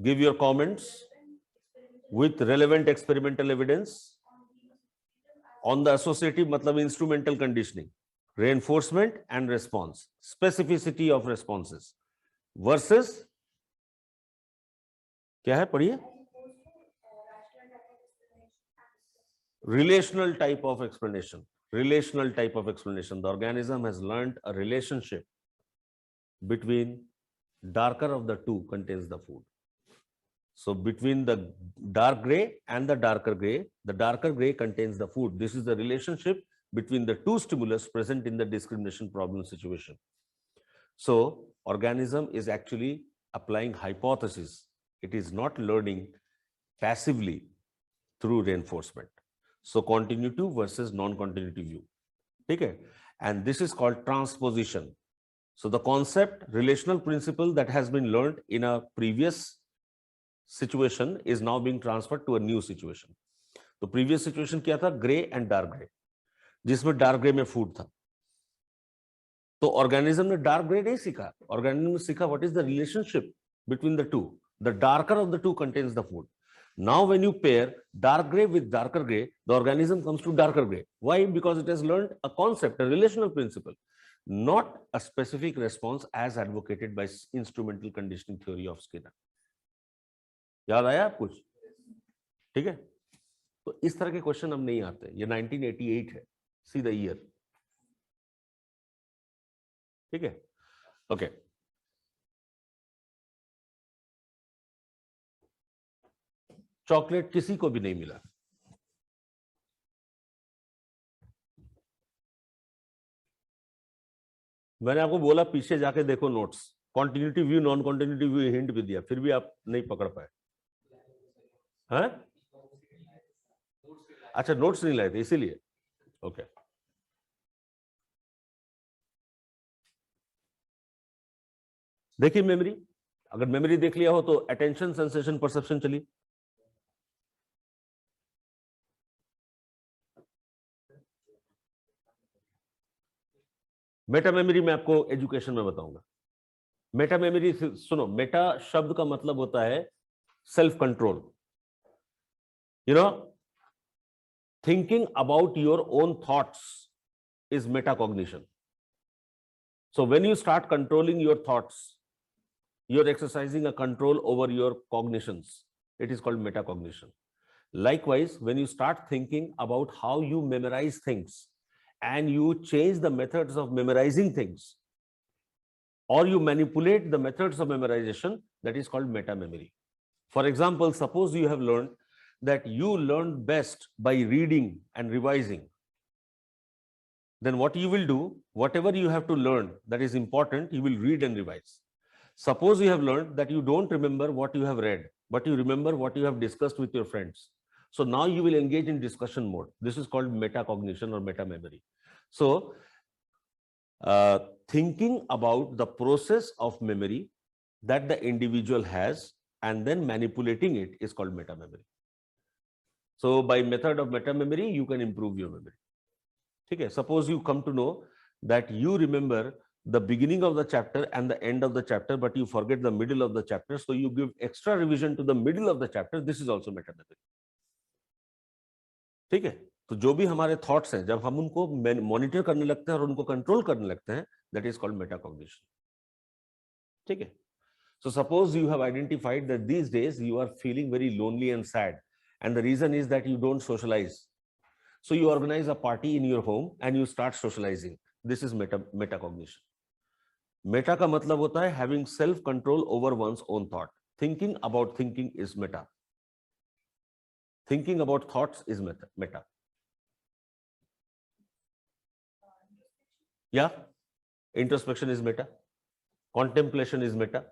Give your comments with relevant experimental evidence on the associative मतलब instrumental conditioning, reinforcement and response, specificity of responses versus क्या है पढ़िए? Relational type of explanation. Relational type of explanation. The organism has learned a relationship between darker of the two contains the food. So between the dark gray and the darker gray contains the food. This is the relationship between the two stimulus present in the discrimination problem situation. So organism is actually applying hypothesis. It is not learning passively through reinforcement. So continuity versus non-continuity view. Okay? And this is called transposition. So the concept, relational principle that has been learned in a previous situation is now being transferred to a new situation. तो previous situation क्या था? Gray and dark gray, जिसमें dark gray में food था. तो organism ने dark gray नहीं सीखा. Organism ने सीखा what is the relationship between the two. The darker of the two contains the food. Now when you pair dark gray with darker gray, the organism comes to darker gray. Why? Because it has learned a concept, a relational principle, not a specific response as advocated by instrumental conditioning theory of Skinner. याद आया आप कुछ? ठीक है, तो इस तरह के क्वेश्चन हम नहीं आते. ये 1988 है. See the year. ठीक है, ओके. चॉकलेट किसी को भी नहीं मिला. मैंने आपको बोला पीछे जाके देखो notes. Continuity view, non continuity view hint भी दिया, फिर भी आप नहीं पकड़ पाए. हाँ, अच्छा नोट्स नहीं लाए थे इसीलिए. ओके, देखिए मेमोरी. अगर मेमोरी देख लिया हो तो अटेंशन, सेंसेशन, परसेप्शन चली. मेटा मेमोरी मैं आपको एजुकेशन में बताऊंगा. मेटा मेमोरी सुनो. मेटा शब्द का मतलब होता है self control. You know, thinking about your own thoughts is metacognition. So when you start controlling your thoughts, you are exercising a control over your cognitions. It is called metacognition. Likewise, when you start thinking about how you memorize things and you change the methods of memorizing things, or you manipulate the methods of memorization, that is called meta memory. For example, suppose you have learned that you learn best by reading and revising. Then what you will do, whatever you have to learn that is important, you will read and revise. Suppose you have learned that you don't remember what you have read, but you remember what you have discussed with your friends. So now you will engage in discussion mode. This is called metacognition or meta memory. So thinking about the process of memory that the individual has and then manipulating it is called meta memory. So by method of meta memory, you can improve your memory. Okay, suppose you come to know that you remember the beginning of the chapter and the end of the chapter, but you forget the middle of the chapter. So you give extra revision to the middle of the chapter. This is also meta memory. ठीक है, तो जो भी हमारे thoughts हैं, जब हम उनको मॉनिटर करने लगते हैं और उनको कंट्रोल करने लगते हैं, दैट इज कॉल्ड मेटाकॉग्निशन. ठीक है. So suppose you have identified that these days you are feeling very lonely and sad, and the reason is that you don't socialize. So you organize a party in your home and you start socializing. This is metacognition. Meta का मतलब होता है having self control over one's own thought. Thinking about thinking is meta. Thinking about thoughts is meta. Yeah. Introspection is meta. Contemplation is meta.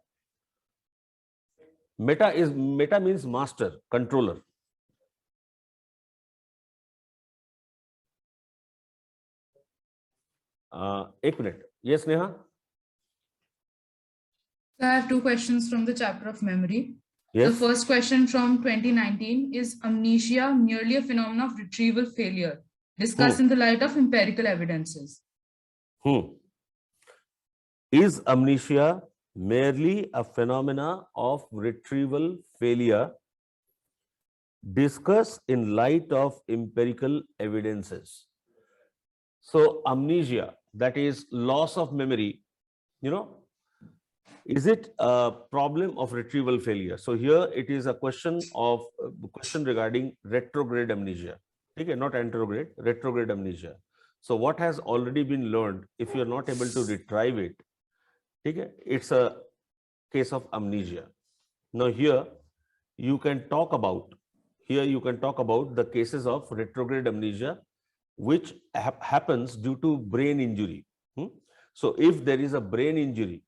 Meta means master, controller. एक minute. Yes, Neha. So I have two questions from the chapter of memory. Yes. The first question from 2019 is amnesia merely a phenomenon of retrieval failure? Discussed in the light of empirical evidences. Is amnesia merely a phenomena of retrieval failure? Discuss in light of empirical evidences. So amnesia, that is loss of memory, is it a problem of retrieval failure? So here it is a question regarding retrograde amnesia. Okay, not anterograde, retrograde amnesia. So what has already been learned, if you're not able to retrieve it, okay, it's a case of amnesia. Now here you can talk about the cases of retrograde amnesia which happens due to brain injury. So if there is a brain injury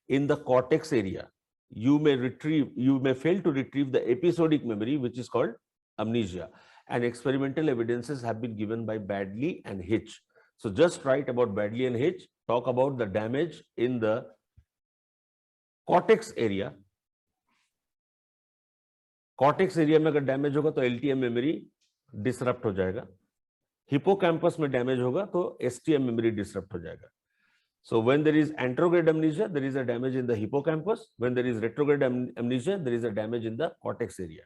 in the cortex area, you may fail to retrieve the episodic memory, which is called amnesia. And experimental evidences have been given by Badley and Hitch. So just write about Badley and Hitch, talk about the damage in the cortex area. Cortex area में अगर damage होगा तो LTM memory disrupt हो जाएगा. Hippocampus में damage होगा तो STM memory disrupt हो जाएगा. So when there is anterograde amnesia, there is a damage in the hippocampus. When there is retrograde amnesia, there is a damage in the cortex area.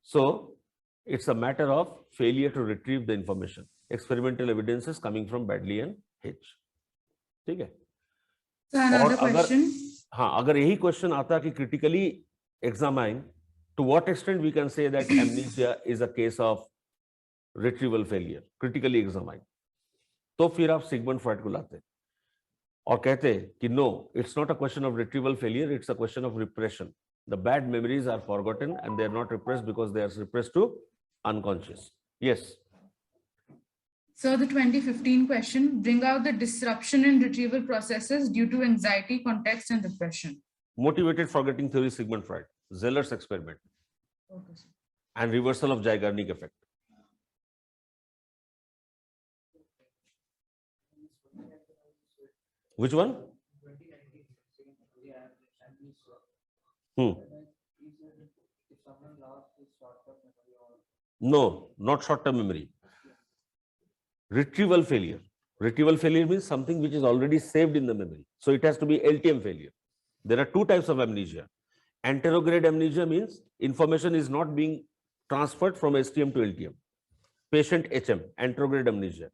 So it's a matter of failure to retrieve the information. Experimental evidences coming from Badley and Hitch. ठीक है? So another question. हाँ, अगर यही question आता कि critically examine, to what extent we can say that amnesia is a case of retrieval failure, critically examine, तो फिर आप सिगमंड फ्रॉइड को लाते और कहते कि no, it's not a question of retrieval failure, it's a question of repression. The bad memories are forgotten and they are not repressed because they are repressed to unconscious. Yes. So the 2015 question, bring out the disruption in retrieval processes due to anxiety, context, and repression. Motivated forgetting theory, Sigmund Freud, Zeller's experiment, Okay, sir. and reversal of Zeigarnik effect. Which one? No, not short-term memory. Retrieval failure. Retrieval failure means something which is already saved in the memory. So it has to be LTM failure. There are two types of amnesia. Anterograde amnesia means information is not being transferred from STM to LTM. Patient HM, anterograde amnesia.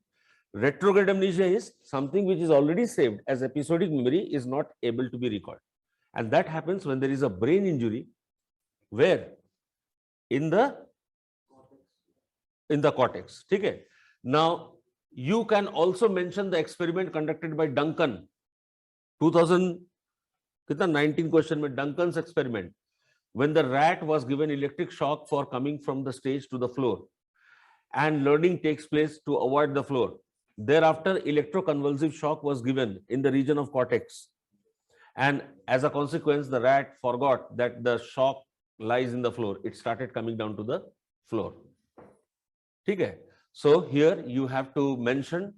Retrograde amnesia is something which is already saved as episodic memory is not able to be recalled. And that happens when there is a brain injury where in the cortex. Okay. Now you can also mention the experiment conducted by Duncan. 2019 question में Duncan's experiment, when the rat was given electric shock for coming from the stage to the floor and learning takes place to avoid the floor. Thereafter, electroconvulsive shock was given in the region of cortex. And as a consequence, the rat forgot that the shock lies in the floor. It started coming down to the floor. Okay. So here you have to mention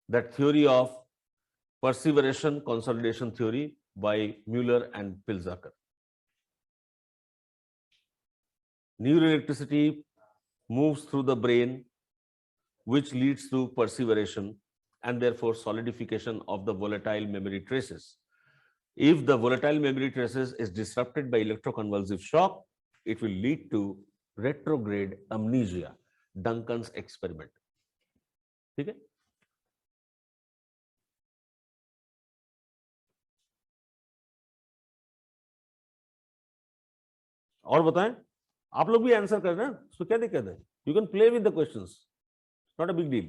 that theory of perseveration consolidation theory by Mueller and Pilzaker. Neuroelectricity moves through the brain, which leads to perseveration and therefore solidification of the volatile memory traces. If the volatile memory traces is disrupted by electroconvulsive shock, it will lead to retrograde amnesia, Duncan's experiment. Okay? और बताएं, आप लोग भी answer कर रहे हैं, तो क्या दिक्कत है? You can play with the questions. Not a big deal.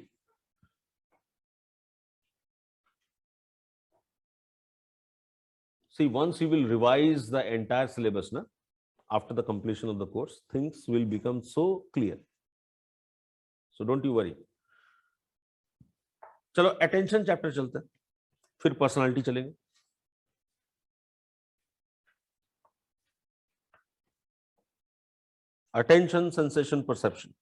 See, once you will revise the entire syllabus, na, after the completion of the course, things will become so clear. So don't you worry. चलो attention chapter चलते हैं. फिर personality चलेंगे। Attention, sensation, perception.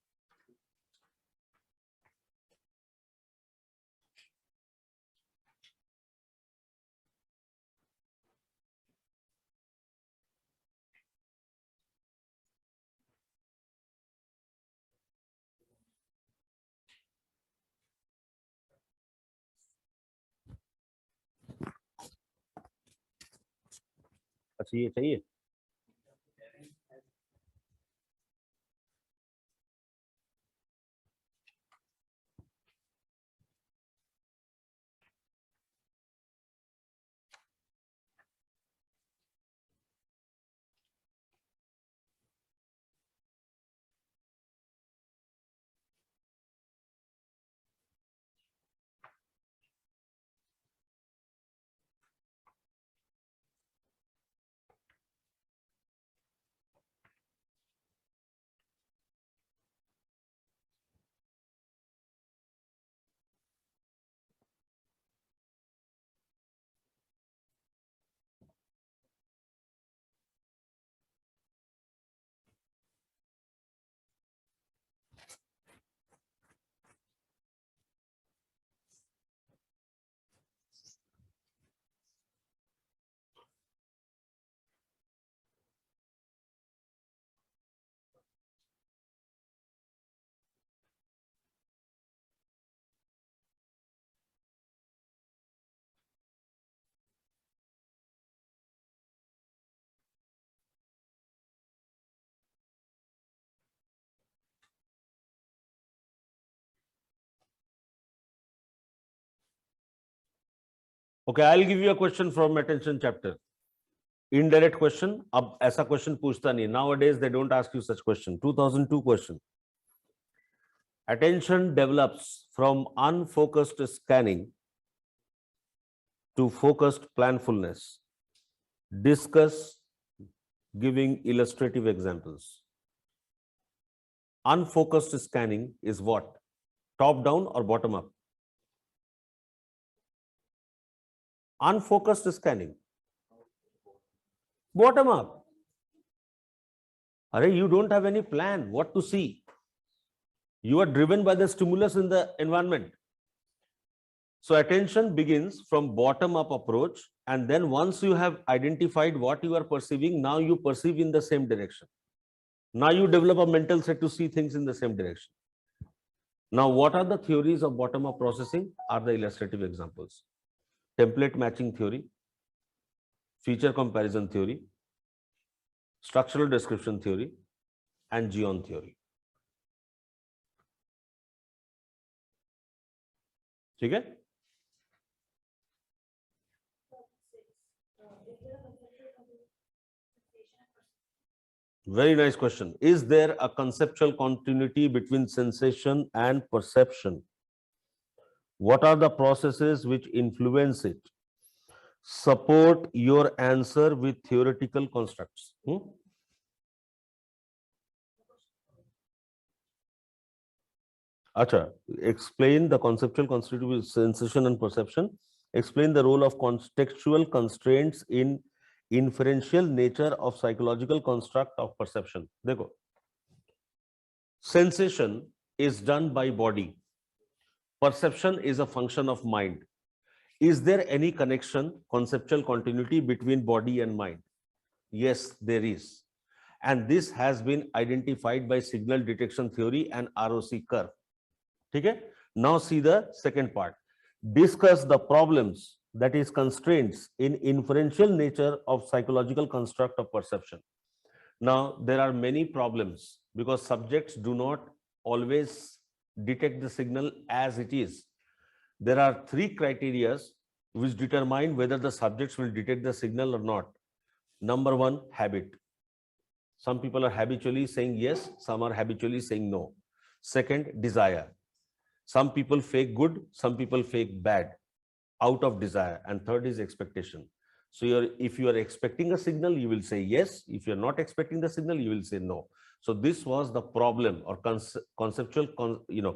अच्छा ये चाहिए। Okay, I'll give you a question from attention chapter. Indirect question. अब ऐसा question पूछता नहीं. Nowadays they don't ask you such question. 2002 question. Attention develops from unfocused scanning to focused planfulness. Discuss giving illustrative examples. Unfocused scanning is what? Top down or bottom up? Unfocused scanning. Bottom up. Arey, you don't have any plan what to see. You are driven by the stimulus in the environment. So attention begins from bottom up approach, and then once you have identified what you are perceiving, now you perceive in the same direction. Now you develop a mental set to see things in the same direction. Now what are the theories of bottom up processing? Are the illustrative examples. Template matching theory, feature comparison theory, structural description theory, and Geon theory. ठीक है? Very nice question. Is there a conceptual continuity between sensation and perception? What are the processes which influence it? Support your answer with theoretical constructs. Acha, explain the conceptual constitute with sensation and perception. Explain the role of contextual constraints in inferential nature of psychological construct of perception. Dekho. Sensation is done by body. Perception is a function of mind. Is there any connection, conceptual continuity between body and mind? Yes, there is. And this has been identified by signal detection theory and ROC curve. Okay? Now see the second part. Discuss the problems, that is constraints in inferential nature of psychological construct of perception. Now there are many problems because subjects do not always detect the signal as it is. There are three criteria which determine whether the subjects will detect the signal or not. Number one, habit. Some people are habitually saying yes, some are habitually saying no. Second, desire. Some people fake good, some people fake bad out of desire. And third is expectation. So if you are expecting a signal, you will say yes. If you're not expecting the signal, you will say no. So this was the problem or conceptual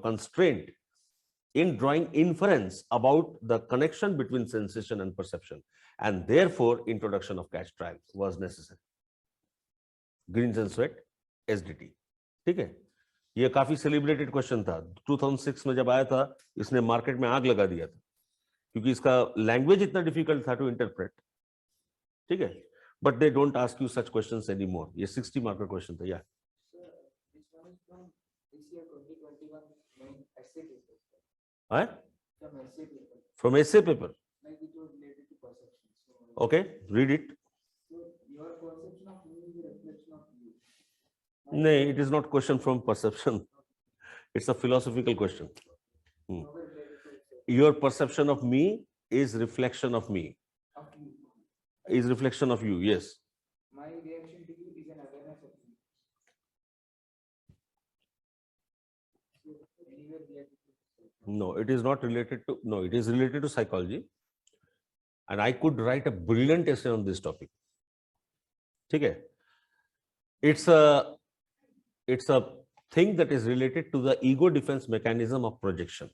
constraint in drawing inference about the connection between sensation and perception, and therefore introduction of catch trial was necessary. Greens and Sweat, SDT. ठीक है, ये काफी celebrated question था. 2006 में जब आया था, इसने मार्केट में आग लगा दिया था, क्योंकि इसका लैंग्वेज इतना डिफिकल्ट था टू इंटरप्रेट. ठीक है, but they don't ask you such questions any more. ये 60 मार्कर क्वेश्चन था. या from essay paper. Okay, read it. No, it is not question from perception. It's a philosophical question. Your perception of me is reflection of me. Is reflection of you, yes. My reaction to you is an awareness of you. So anywhere related to No, it is not related to, no, it is related to psychology. And I could write a brilliant essay on this topic. Okay. It's a thing that is related to the ego defense mechanism of projection.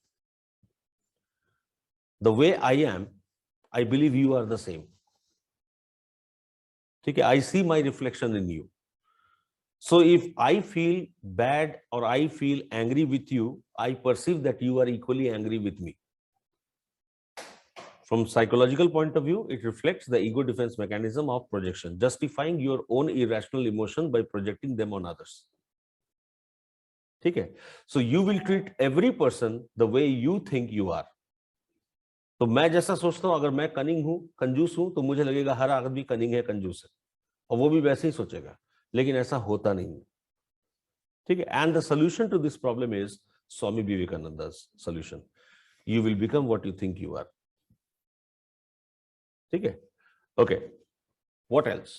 The way I am, I believe you are the same. Okay, I see my reflection in you. So if I feel bad or I feel angry with you, I perceive that you are equally angry with me. From psychological point of view, it reflects the ego defense mechanism of projection, justifying your own irrational emotion by projecting them on others. Okay, so you will treat every person the way you think you are. तो मैं जैसा सोचता हूं, अगर मैं cunning हूं, कंजूस हूं, तो मुझे लगेगा हर आदमी कनिंग है, कंजूस है, और वो भी वैसे ही सोचेगा, लेकिन ऐसा होता नहीं है. ठीक है, and the solution to this problem is Swami Vivekananda's solution. You will become what you think you are. ठीक है, okay, what else?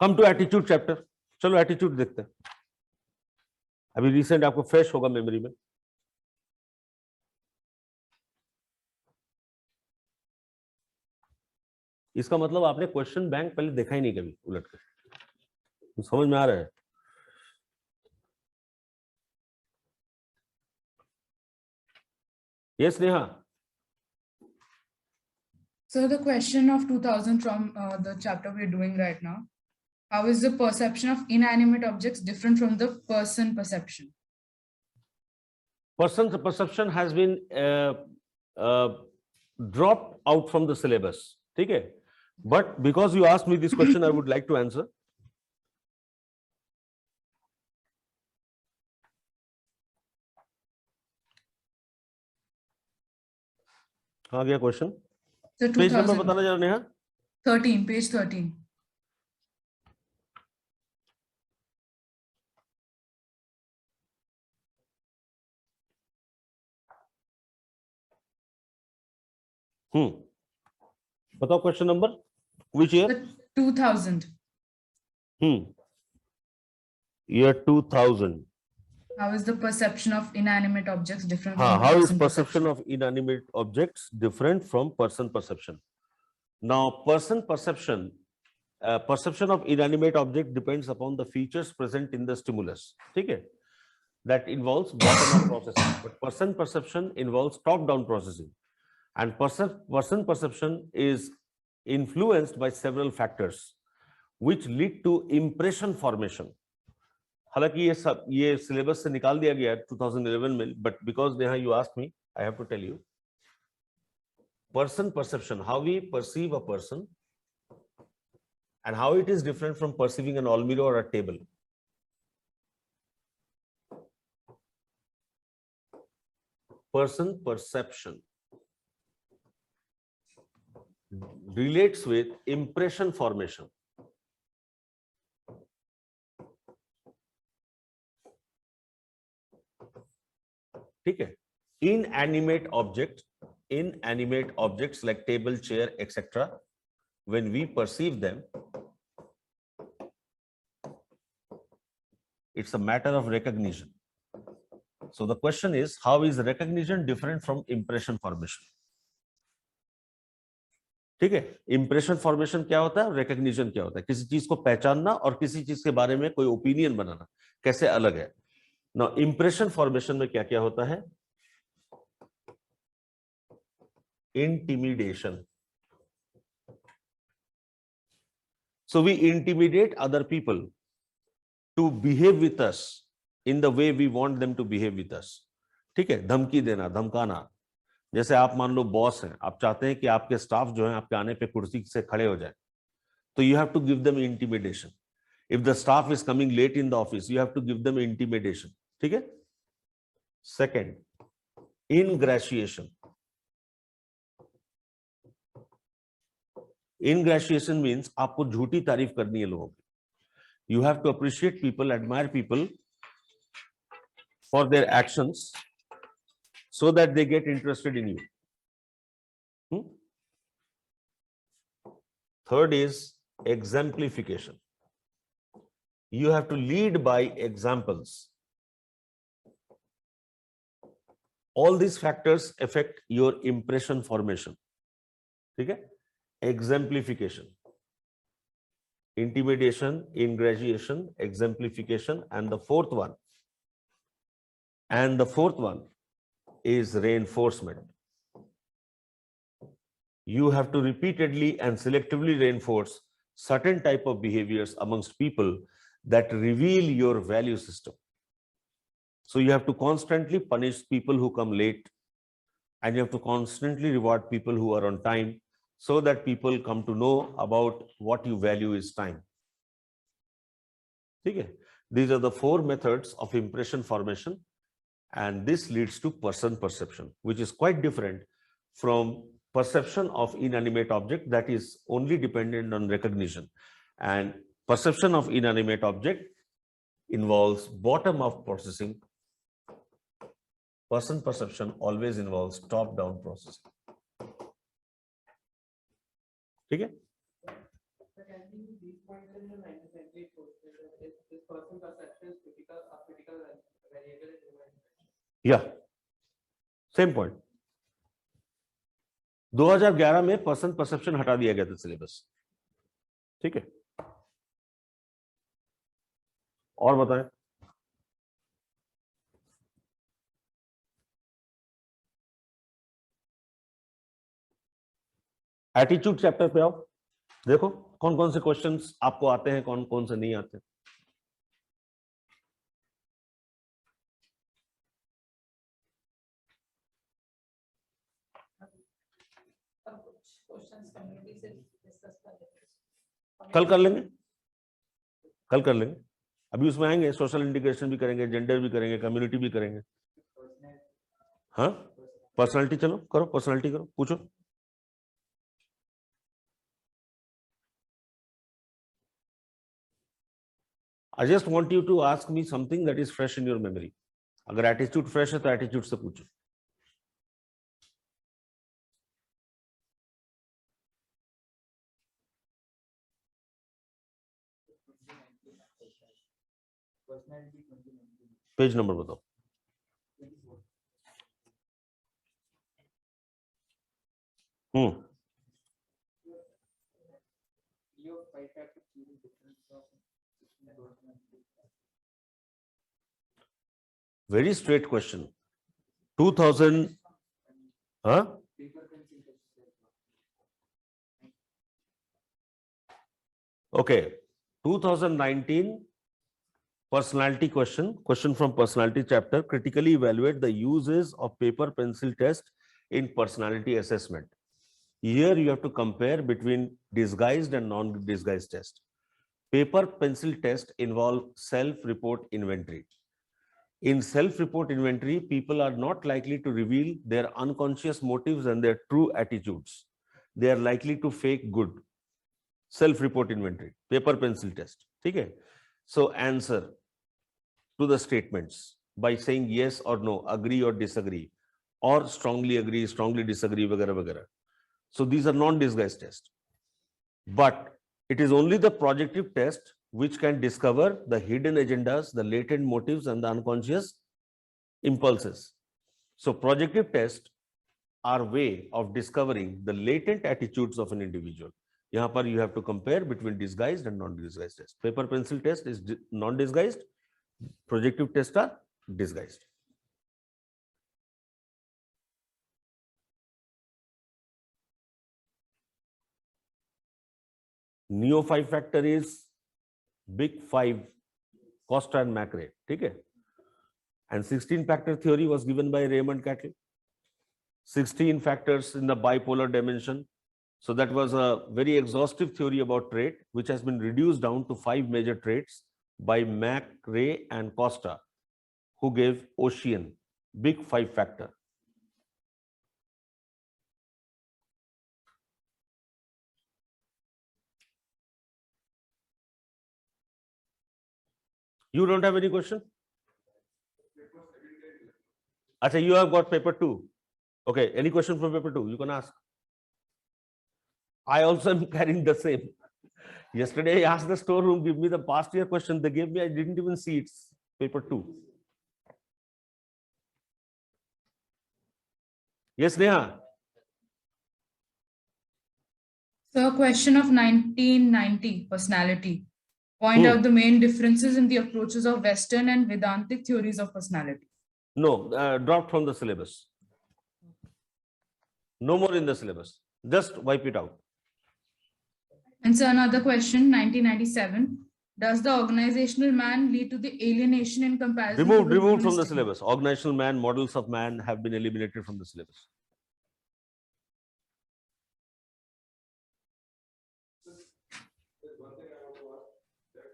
Come to attitude chapter. चलो एटीट्यूड देखते हैं. अभी रिसेंट आपको फ्रेश होगा मेमोरी में. इसका मतलब आपने क्वेश्चन बैंक पहले देखा ही नहीं कभी उलट कर. समझ में आ रहा है? Yes, Neha. So the question of 2000 from the chapter we're doing right now, how is the perception of inanimate objects different from the person perception? Person's perception has been dropped out from the syllabus. ठीक है, but because you asked me this question, I would like to answer. कहाँ गया question? So page number 2013, बताना जरा Neha. page 13. बताओ question number. Which year? 2000. Year 2000. How is the perception of inanimate objects different from How is person perception of inanimate objects different from person perception? Now, perception of inanimate object depends upon the features present in the stimulus. ठीक है, that involves bottom-up processing, but person perception involves top-down processing, and person perception is influenced by several factors which lead to impression formation. हालांकि ये syllabus से निकाल दिया गया 2011 में, but because Neha you asked me, I have to tell you. Person perception, how we perceive a person and how it is different from perceiving an almirah or a table. Person perception relates with impression formation. ठीक है, inanimate objects like table, chair, etc. when we perceive them, it's a matter of recognition. So the question is, how is recognition different from impression formation? ठीक है, impression formation क्या होता है, recognition क्या होता है, किसी चीज को पहचानना और किसी चीज के बारे में कोई ओपिनियन बनाना कैसे अलग है ना। इंप्रेशन फॉर्मेशन में क्या क्या होता है, intimidation, so we intimidate other people to behave with us in the way we want them to behave with us, ठीक है, धमकी देना, धमकाना। जैसे आप मान लो बॉस हैं, आप चाहते हैं कि आपके स्टाफ जो है आपके आने पे कुर्सी से खड़े हो जाए, तो you have to give them intimidation. If the staff is coming late in the office, you have to give them intimidation, ठीक है। सेकंड, इनग्रेशिएशन। इनग्रेशिएशन मीन्स आपको झूठी तारीफ करनी है लोगों की। You have to appreciate people, admire people for their actions so that they get interested in you. Third is exemplification. You have to lead by examples. All these factors affect your impression formation. ठीक है, exemplification, intimidation, ingratiation, exemplification, and the fourth one is reinforcement. You have to repeatedly and selectively reinforce certain type of behaviors amongst people that reveal your value system. So you have to constantly punish people who come late, and you have to constantly reward people who are on time, so that people come to know about what you value is time. Okay? These are the 4 methods of impression formation. And this leads to person perception, which is quite different from perception of inanimate object that is only dependent on recognition. And perception of inanimate object involves bottom-up processing. Person perception always involves top-down processing. ठीक है? या same point. 2011 में person perception हटा दिया गया था syllabus, ठीक है। और बताएं, एटीट्यूड चैप्टर पे आओ, देखो कौन कौन से क्वेश्चंस आपको आते हैं, कौन कौन से नहीं आते। कल कर लेंगे, कल कर लेंगे। अभी उसमें आएंगे, सोशल इंटीग्रेशन भी करेंगे, जेंडर भी करेंगे, कम्युनिटी भी करेंगे। हाँ, पर्सनालिटी, चलो करो, पर्सनालिटी करो, पूछो। I just want you to ask me something that is fresh in your memory. अगर एटीट्यूड फ्रेश है तो एटीट्यूड से पूछो। पेज नंबर बताओ। Very straight question. 2000, huh? Okay, 2019 personality question from personality chapter. Critically evaluate the uses of paper pencil test in personality assessment. Here you have to compare between disguised and non-disguised test. Paper pencil test involve self-report inventory. In self-report inventory, people are not likely to reveal their unconscious motives and their true attitudes. They are likely to fake good. Self-report inventory, paper pencil test. Okay? So answer to the statements by saying yes or no, agree or disagree, or strongly agree, strongly disagree, vagara, vagara. So these are non-disguised tests. But it is only the projective test which can discover the hidden agendas, the latent motives, and the unconscious impulses. So projective tests our way of discovering the latent attitudes of an individual. यहाँ पर you have to compare between disguised and non-disguised test. Paper pencil test is non-disguised. Projective tests are disguised. Neo 5 factor is big 5 Costa and Macrae. Okay? And 16 factor theory was given by Raymond Cattell. 16 factors in the bipolar dimension. So that was a very exhaustive theory about trait, which has been reduced down to 5 major traits by Macrae and Costa, who gave Ocean, big 5 factor. You don't have any question? Achha, you have got paper 2. Okay, any question from paper 2? You can ask. I also am carrying the same. Yesterday, I asked the storeroom, give me the past year question. They gave me, I didn't even see it's paper 2. Yes, Neha? So, a question of 1990, personality. Point out the main differences in the approaches of Western and Vedantic theories of personality. No, dropped from the syllabus. No more in the syllabus. Just wipe it out. And so another question, 1997. Does the organizational man lead to the alienation in comparison? Removed from the syllabus. Organizational man, models of man have been eliminated from the syllabus. One thing I want to ask, that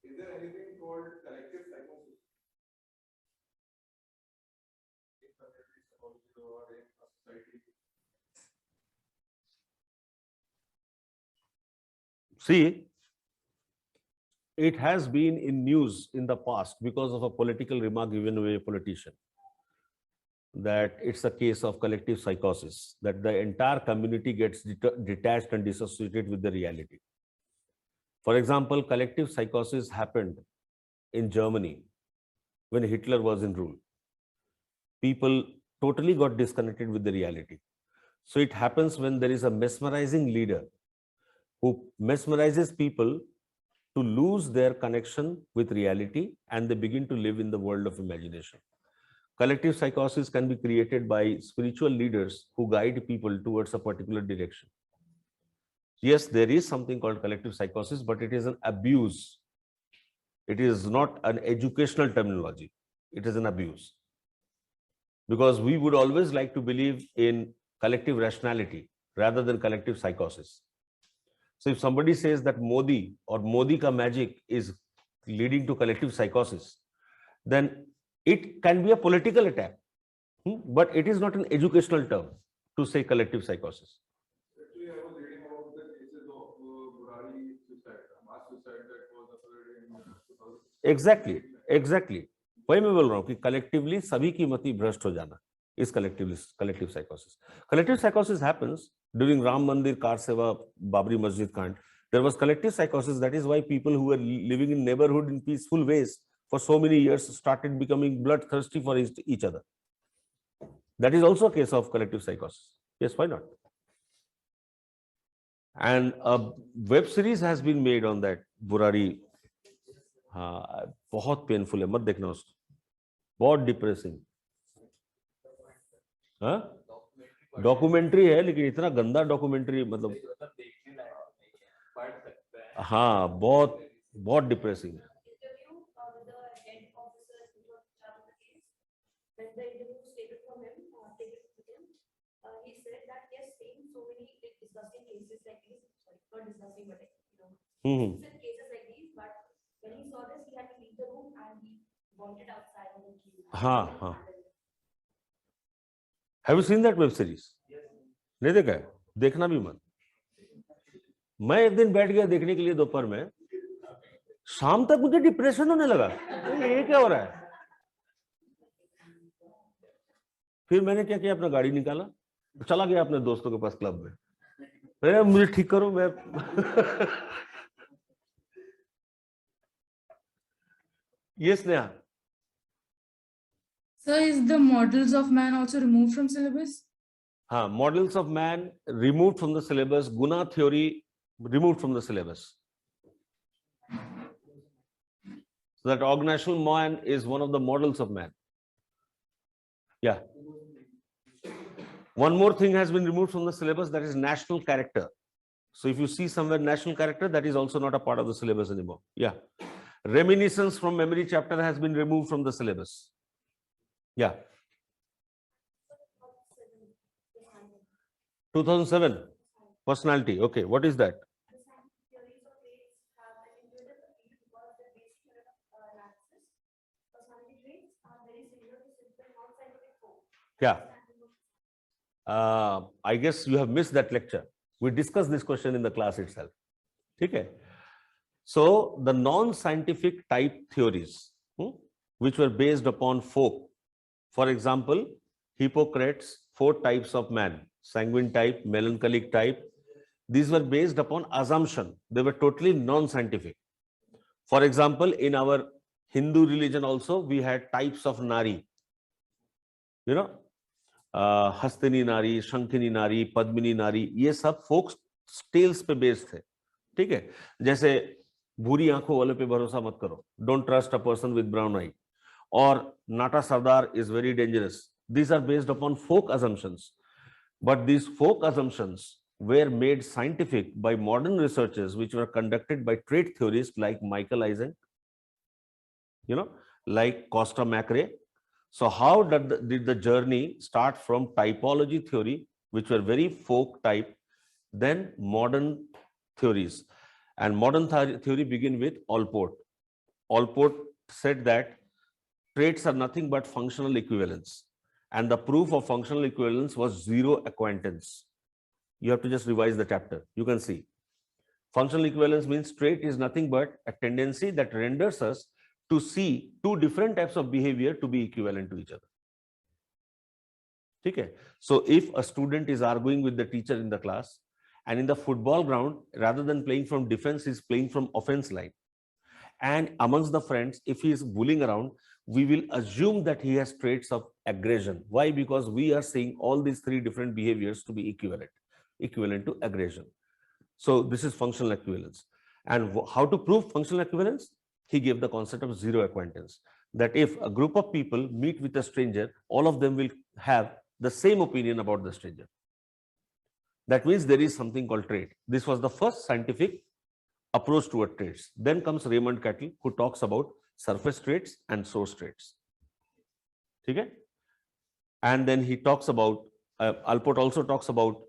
is there anything called collective psychosis in communities or in a society? See, it has been in news in the past because of a political remark given by a politician that it's a case of collective psychosis, that the entire community gets detached and dissociated with the reality. For example, collective psychosis happened in Germany when Hitler was in rule. People totally got disconnected with the reality. So it happens when there is a mesmerizing leader who mesmerizes people to lose their connection with reality and they begin to live in the world of imagination. Collective psychosis can be created by spiritual leaders who guide people towards a particular direction. Yes, there is something called collective psychosis, but it is an abuse. It is not an educational terminology. It is an abuse. Because we would always like to believe in collective rationality rather than collective psychosis. So if somebody says that Modi or Modi ka magic is leading to collective psychosis, then it can be a political attack, but it is not an educational term to say collective psychosis. Actually, I was reading about the cases of Burari suicide, mass suicide that was occurred in 2000. Exactly. वही मैं बोल रहा हूँ कि collectively सभी की मति भ्रष्ट हो जाना is collective psychosis. Collective psychosis happens during Ram Mandir Kar Seva, Babri Masjid Kand. There was collective psychosis. That is why people who were living in neighborhood in peaceful ways for so many years started becoming bloodthirsty for each other. That is also a case of collective psychosis. Yes, why not? And a web series has been made on that Burari. हाँ, बहुत painful है, मत देखना उसको, बहुत depressing. हाँ, documentary है लेकिन इतना गंदा डॉक्यूमेंट्री, मतलब हाँ, बहुत डिप्रेसिंग है. हाँ. Have you seen that web series? नहीं देखा है? देखना भी मत. मैं एक दिन बैठ गया देखने के लिए दोपहर में, शाम तक मुझे डिप्रेशन होने लगा. ये क्या हो रहा है? फिर मैंने क्या किया, अपना गाड़ी निकाला, चला गया अपने दोस्तों के पास क्लब में. अरे मुझे ठीक करो, मैं Yes, Neha. So is the models of man also removed from syllabus? Models of man removed from the syllabus. Guna theory removed from the syllabus. So that organizational man is one of the models of man. Yeah. One more thing has been removed from the syllabus, that is national character. So if you see somewhere national character, that is also not a part of the syllabus anymore. Yeah. Reminiscence from memory chapter has been removed from the syllabus. Yeah. 2007 personality. Okay, what is that? The scientific theories of traits have an intuitive appeal because the basic unit of analysis. Personality traits are very similar to simple non-scientific folk. Yeah. I guess you have missed that lecture. We discussed this question in the class itself. Okay. So the non-scientific type theories, which were based upon folk. For example, Hippocrates, 4 types of man: sanguine type, melancholic type. These were based upon assumption. They were totally non-scientific. For example, in our Hindu religion also, we had types of Nari. You know, हस्तिनी नारी, शंखिनी नारी, पद्मिनी नारी, ये सब folk tales पे based थे. ठीक है. जैसे भूरी आंखों वाले पे भरोसा मत करो, don't trust a person with brown eye, और नाटा sardar is very dangerous. These are based upon folk assumptions, but these folk assumptions were made scientific by modern researches which were conducted by trait theorists like Michael Eisen, like Costa Macrae. So how did the journey start from typology theory, which were very folk type, then modern theories? And modern theory begin with Allport. Allport said that traits are nothing but functional equivalence. And the proof of functional equivalence was zero acquaintance. You have to just revise the chapter. You can see. Functional equivalence means trait is nothing but a tendency that renders us to see 2 different types of behavior to be equivalent to each other. Okay. So if a student is arguing with the teacher in the class, and in the football ground, rather than playing from defense, he's playing from offense line. And amongst the friends, if he is bullying around, we will assume that he has traits of aggression. Why? Because we are seeing all these 3 different behaviors to be equivalent to aggression. So this is functional equivalence. And how to prove functional equivalence? He gave the concept of zero acquaintance, that if a group of people meet with a stranger, all of them will have the same opinion about the stranger. That means there is something called trait. This was the first scientific approach toward traits. Then comes Raymond Cattell, who talks about surface traits and source traits. Okay? And then he talks about, Allport also talks about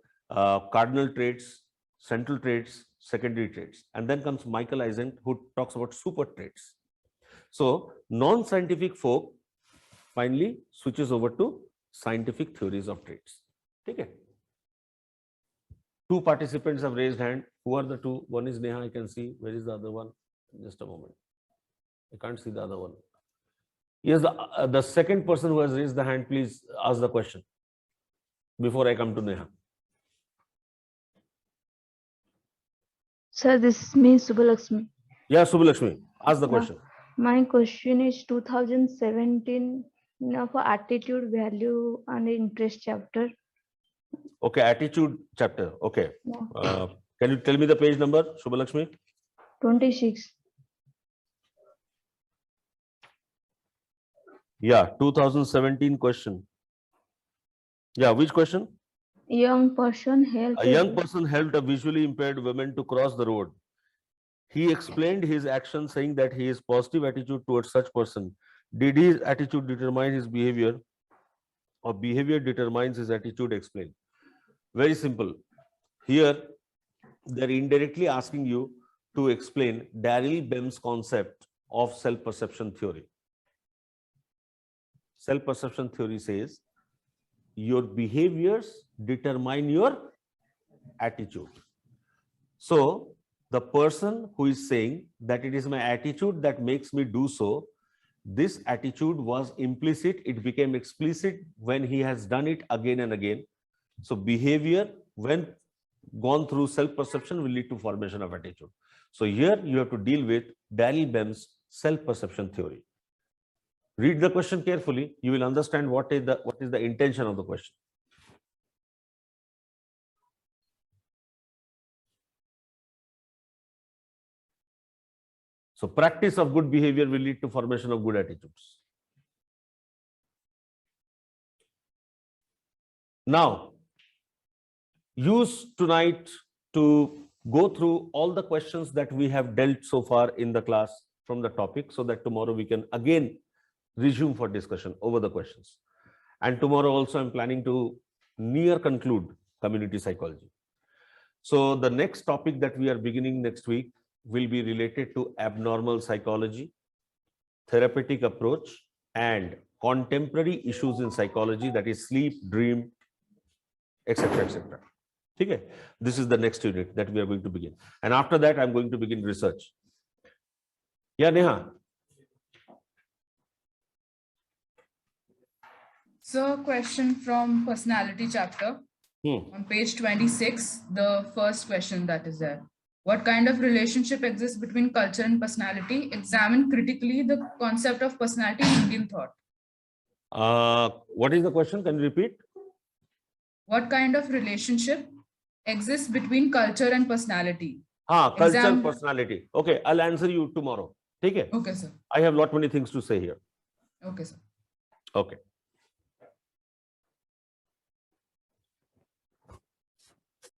cardinal traits, central traits, secondary traits. And then comes Michael Eisen, who talks about super traits. So non-scientific folk finally switches over to scientific theories of traits. Okay? 2 participants have raised hand. Who are the 2? One is Neha, I can see. Where is the other one? Just a moment. I can't see the other one. Yes, the second person who has raised the hand, please ask the question before I come to Neha. Sir, this is me, Subbalakshmi. Yeah, Subbalakshmi, ask the question. My question is 2017 for attitude, value, and interest chapter. Okay, attitude chapter. Okay. Can you tell me the page number, Subbalakshmi? 26. Yeah, 2017 question. Yeah, which question? Young person helped. A young person helped a visually impaired woman to cross the road. He explained his action, saying that he is positive attitude towards such person. Did his attitude determine his behavior, or behavior determines his attitude? Explain. Very simple. Here, they're indirectly asking you to explain Daryl Bem's concept of self-perception theory. Self-perception theory says your behaviors determine your attitude. So the person who is saying that it is my attitude that makes me do so, this attitude was implicit, it became explicit when he has done it again and again. So behavior, when gone through self-perception, will lead to formation of attitude. So here you have to deal with Daryl Bem's self-perception theory. Read the question carefully, you will understand what is the intention of the question. So practice of good behavior will lead to formation of good attitudes. Now, use tonight to go through all the questions that we have dealt so far in the class from the topic, so that tomorrow we can again resume for discussion over the questions. And tomorrow also I'm planning to near conclude community psychology. So the next topic that we are beginning next week will be related to abnormal psychology, therapeutic approach, and contemporary issues in psychology, that is sleep, dream, etc., etc. Okay, this is the next unit that we are going to begin, and after that I'm going to begin research. Yeah, Neha. So, question from personality chapter on page 26, the first question that is there. What kind of relationship exists between culture and personality? Examine critically the concept of personality in Indian thought. What is the question? Can you repeat? What kind of relationship exists between culture and personality? Culture, personality. Okay, I'll answer you tomorrow. Okay. Okay, sir. I have lot many things to say here. Okay, sir. Okay.